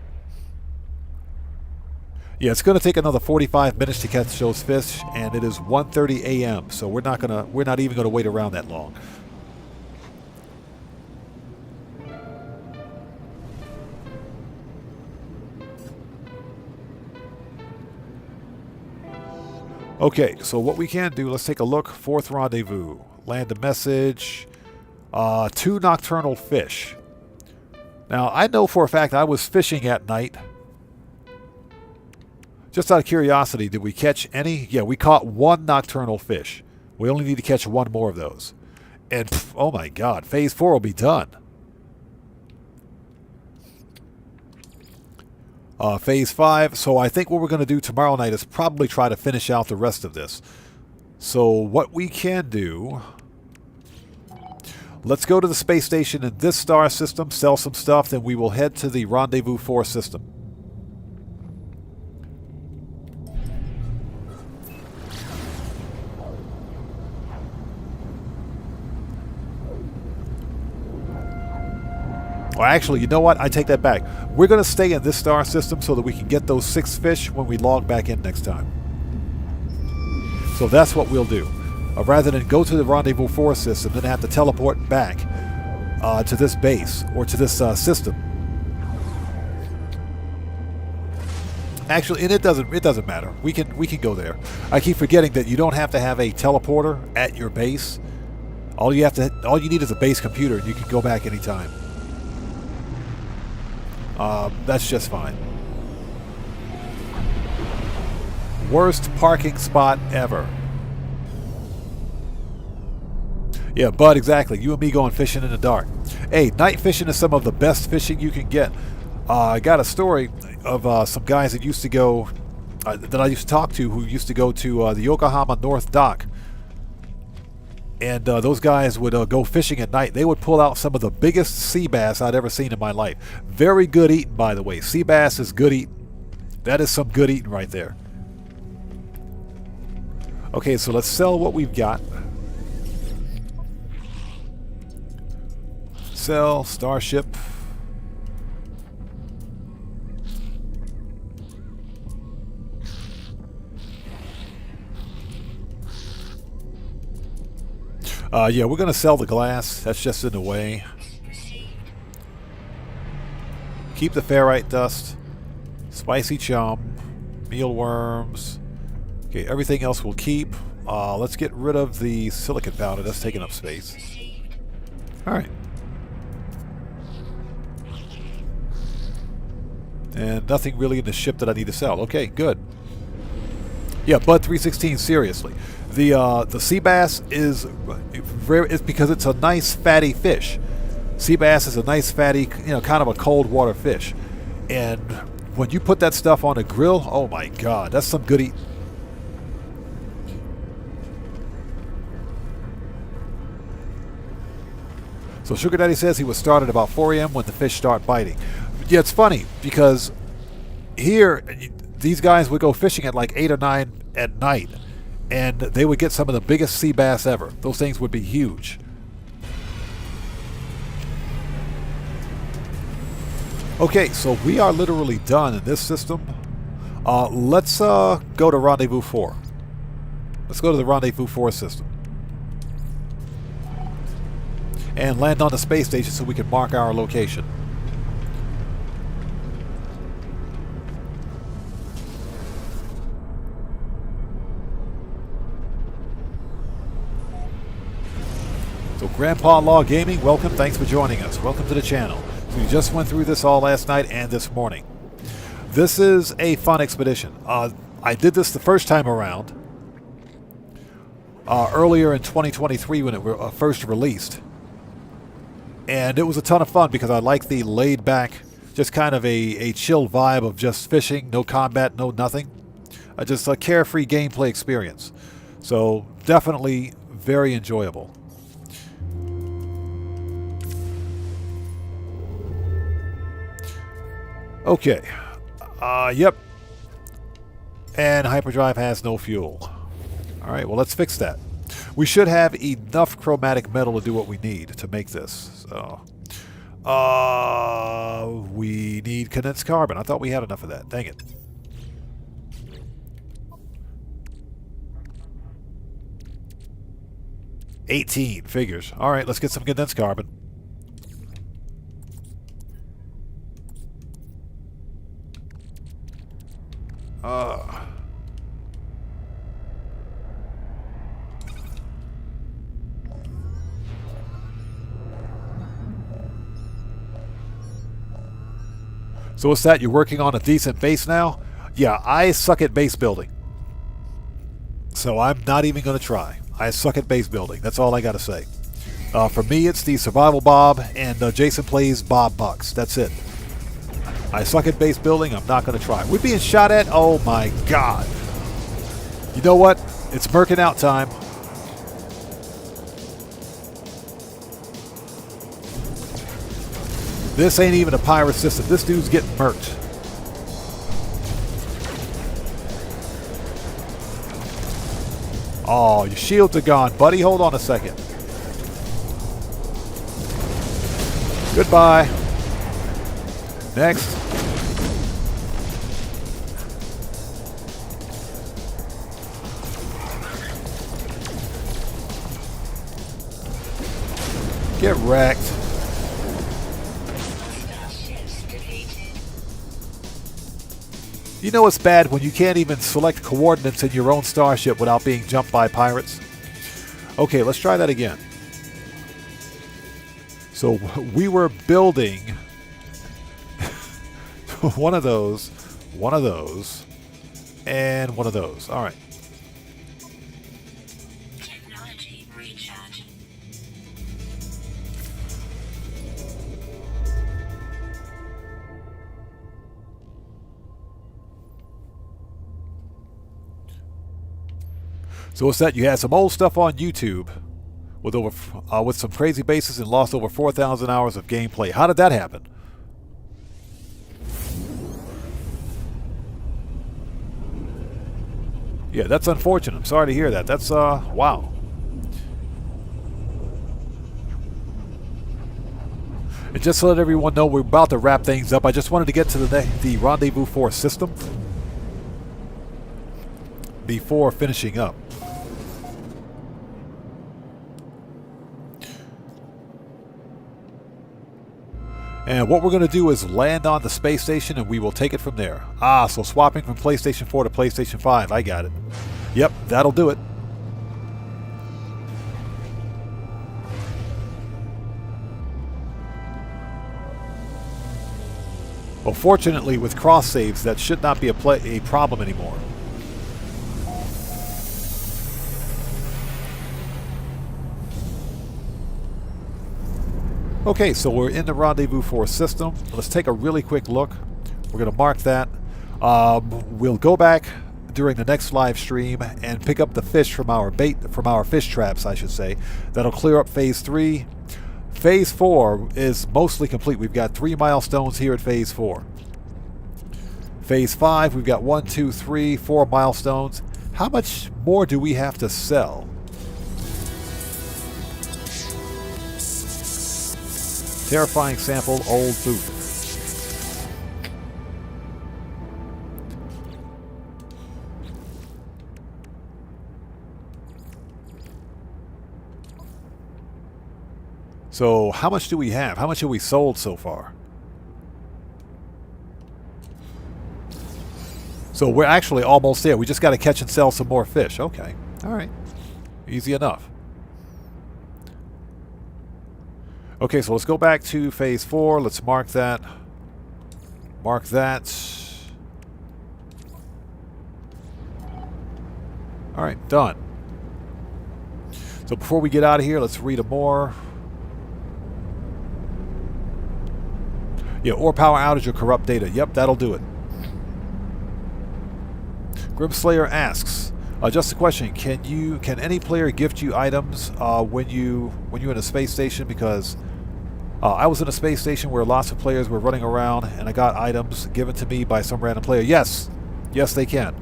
yeah, it's going to take another 45 minutes to catch those fish, and it is 1:30 a.m. So we're not even going to wait around that long. Okay, so what we can do, let's take a look. 4th rendezvous. Land a message. 2 nocturnal fish. Now, I know for a fact I was fishing at night. Just out of curiosity, did we catch any? Yeah, we caught 1 nocturnal fish. We only need to catch 1 more of those. And, oh my god, Phase 4 will be done. Phase 5. So I think what we're going to do tomorrow night is probably try to finish out the rest of this. So what we can do... Let's go to the space station in this star system, sell some stuff, then we will head to the Rendezvous 4 system. Well, actually, you know what? I take that back. We're going to stay in this star system so that we can get those 6 fish when we log back in next time. So that's what we'll do. Rather than go to the Rendezvous 4 system, then have to teleport back to this base or to this system. Actually, and it doesn't matter. We can go there. I keep forgetting that you don't have to have a teleporter at your base. All you need is a base computer, and you can go back anytime. That's just fine. Worst parking spot ever. Yeah, Bud, exactly. You and me going fishing in the dark. Hey, night fishing is some of the best fishing you can get. I got a story of some guys that used to go, that I used to talk to, who used to go to the Yokohama North Dock. And those guys would go fishing at night. They would pull out some of the biggest sea bass I'd ever seen in my life. Very good eating, by the way. Sea bass is good eating. That is some good eating right there. Okay, so let's sell what we've got. Sell, Starship. Yeah, we're going to sell the glass. That's just in the way. Keep the ferrite dust. Spicy chum. Mealworms. Okay, everything else we'll keep. Let's get rid of the silicon powder. That's taking up space. Alright. And nothing really in the ship that I need to sell. Okay, good. Yeah, Bud 316, seriously. The sea bass is because it's a nice fatty fish. Sea bass is a nice fatty, kind of a cold water fish. And when you put that stuff on a grill, oh my god, that's some good eating. So Sugar Daddy says he was started about 4 a.m. when the fish start biting. Yeah, it's funny because here these guys would go fishing at like 8 or 9 at night, and they would get some of the biggest sea bass ever. Those things would be huge. Okay, so we are literally done in this system. Let's go to Rendezvous 4. Let's go to the Rendezvous 4 system. And land on the space station so we can mark our location. So Grandpa Law Gaming, welcome. Thanks for joining us. Welcome to the channel. So we just went through this all last night and this morning. This is a fun expedition. I did this the first time around. Earlier in 2023 when it first released. And it was a ton of fun because I like the laid back, just kind of a chill vibe of just fishing, no combat, no nothing. Just a carefree gameplay experience. So definitely very enjoyable. Okay. Yep. And hyperdrive has no fuel. Alright, well let's fix that. We should have enough chromatic metal to do what we need to make this. So, we need condensed carbon. I thought we had enough of that. Dang it. $18 figures. Alright, let's get some condensed carbon. So what's that? You're working on a decent base now? Yeah, I suck at base building. So I'm not even going to try. I suck at base building. That's all I got to say. For me, it's the Survival Bob, and Jason plays Bob Bucks. That's it. I suck at base building. I'm not going to try. We're being shot at? Oh my god. You know what? It's merkin out time. This ain't even a pirate system. This dude's getting murked. Oh, your shields are gone, buddy. Hold on a second. Goodbye. Next. Get wrecked. You know it's bad when you can't even select coordinates in your own starship without being jumped by pirates? Okay, let's try that again. So we were building one of those, and one of those. All right. Technology recharge. So what's that? You had some old stuff on YouTube with some crazy bases and lost over 4,000 hours of gameplay. How did that happen? Yeah, that's unfortunate. I'm sorry to hear that. That's wow. And just to let everyone know, we're about to wrap things up. I just wanted to get to the Rendezvous 4 system before finishing up. And what we're going to do is land on the space station and we will take it from there. Ah, so swapping from PlayStation 4 to PlayStation 5. I got it. Yep, that'll do it. Well, fortunately, with cross saves, that should not be a problem anymore. Okay, so we're in the Rendezvous 4 system. Let's take a really quick look. We're going to mark that. We'll go back during the next live stream and pick up the fish from our fish traps, I should say. That'll clear up Phase 3. Phase 4 is mostly complete. We've got 3 milestones here at Phase 4. Phase 5, we've got 1, 2, 3, 4 milestones. How much more do we have to sell? Terrifying sample, old boot. So how much do we have? How much have we sold so far? So we're actually almost there. We just got to catch and sell some more fish. Okay. All right. Easy enough. Okay, so let's go back to phase 4. Let's mark that. Mark that. All right, done. So before we get out of here, let's read more. Yeah, or power outage or corrupt data. Yep, that'll do it. Grimslayer asks, just a question: Can any player gift you items when you're in a space station? Because I was in a space station where lots of players were running around, and I got items given to me by some random player. Yes, they can.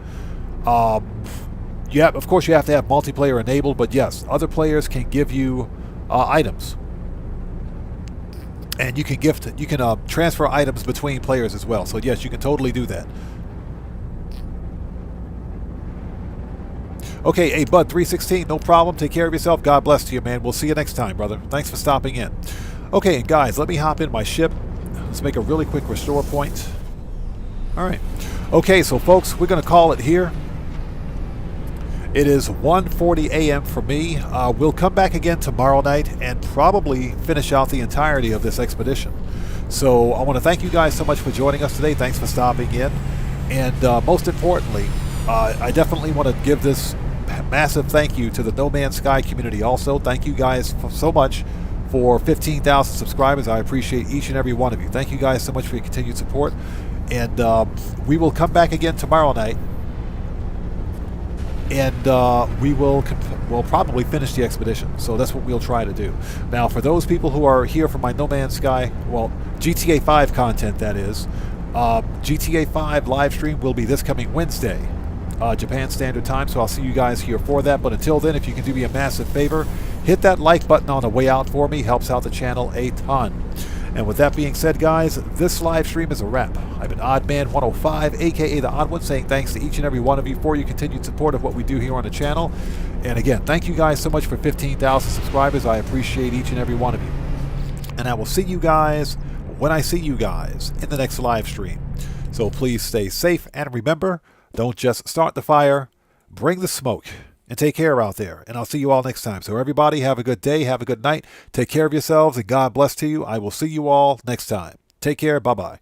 Yeah, of course you have to have multiplayer enabled, but yes, other players can give you items, and you can transfer items between players as well. So yes, you can totally do that. Okay, hey Bud 316, no problem. Take care of yourself. God bless to you, man. We'll see you next time, brother. Thanks for stopping in. Okay, and guys, let me hop in my ship. Let's make a really quick restore point. All right. Okay, so folks, we're going to call it here. It is 1:40 a.m. for me. We'll come back again tomorrow night and probably finish out the entirety of this expedition. So I want to thank you guys so much for joining us today. Thanks for stopping in. And most importantly, I definitely want to give this massive thank you to the No Man's Sky community also. Thank you guys so much for 15,000 subscribers. I appreciate each and every one of you. Thank you guys so much for your continued support. And we will come back again tomorrow night. And we'll probably finish the expedition. So that's what we'll try to do. Now, for those people who are here for my No Man's Sky, well, GTA 5 content, that is, GTA 5 live stream will be this coming Wednesday, Japan Standard Time. So I'll see you guys here for that. But until then, if you can do me a massive favor, hit that like button on the way out for me. Helps out the channel a ton. And with that being said, guys, this live stream is a wrap. I've been OddMan105, aka the Odd One, saying thanks to each and every one of you for your continued support of what we do here on the channel. And again, thank you guys so much for 15,000 subscribers. I appreciate each and every one of you. And I will see you guys when I see you guys in the next live stream. So please stay safe, and remember, don't just start the fire, bring the smoke. And take care out there. And I'll see you all next time. So everybody, have a good day. Have a good night. Take care of yourselves. And God bless to you. I will see you all next time. Take care. Bye-bye.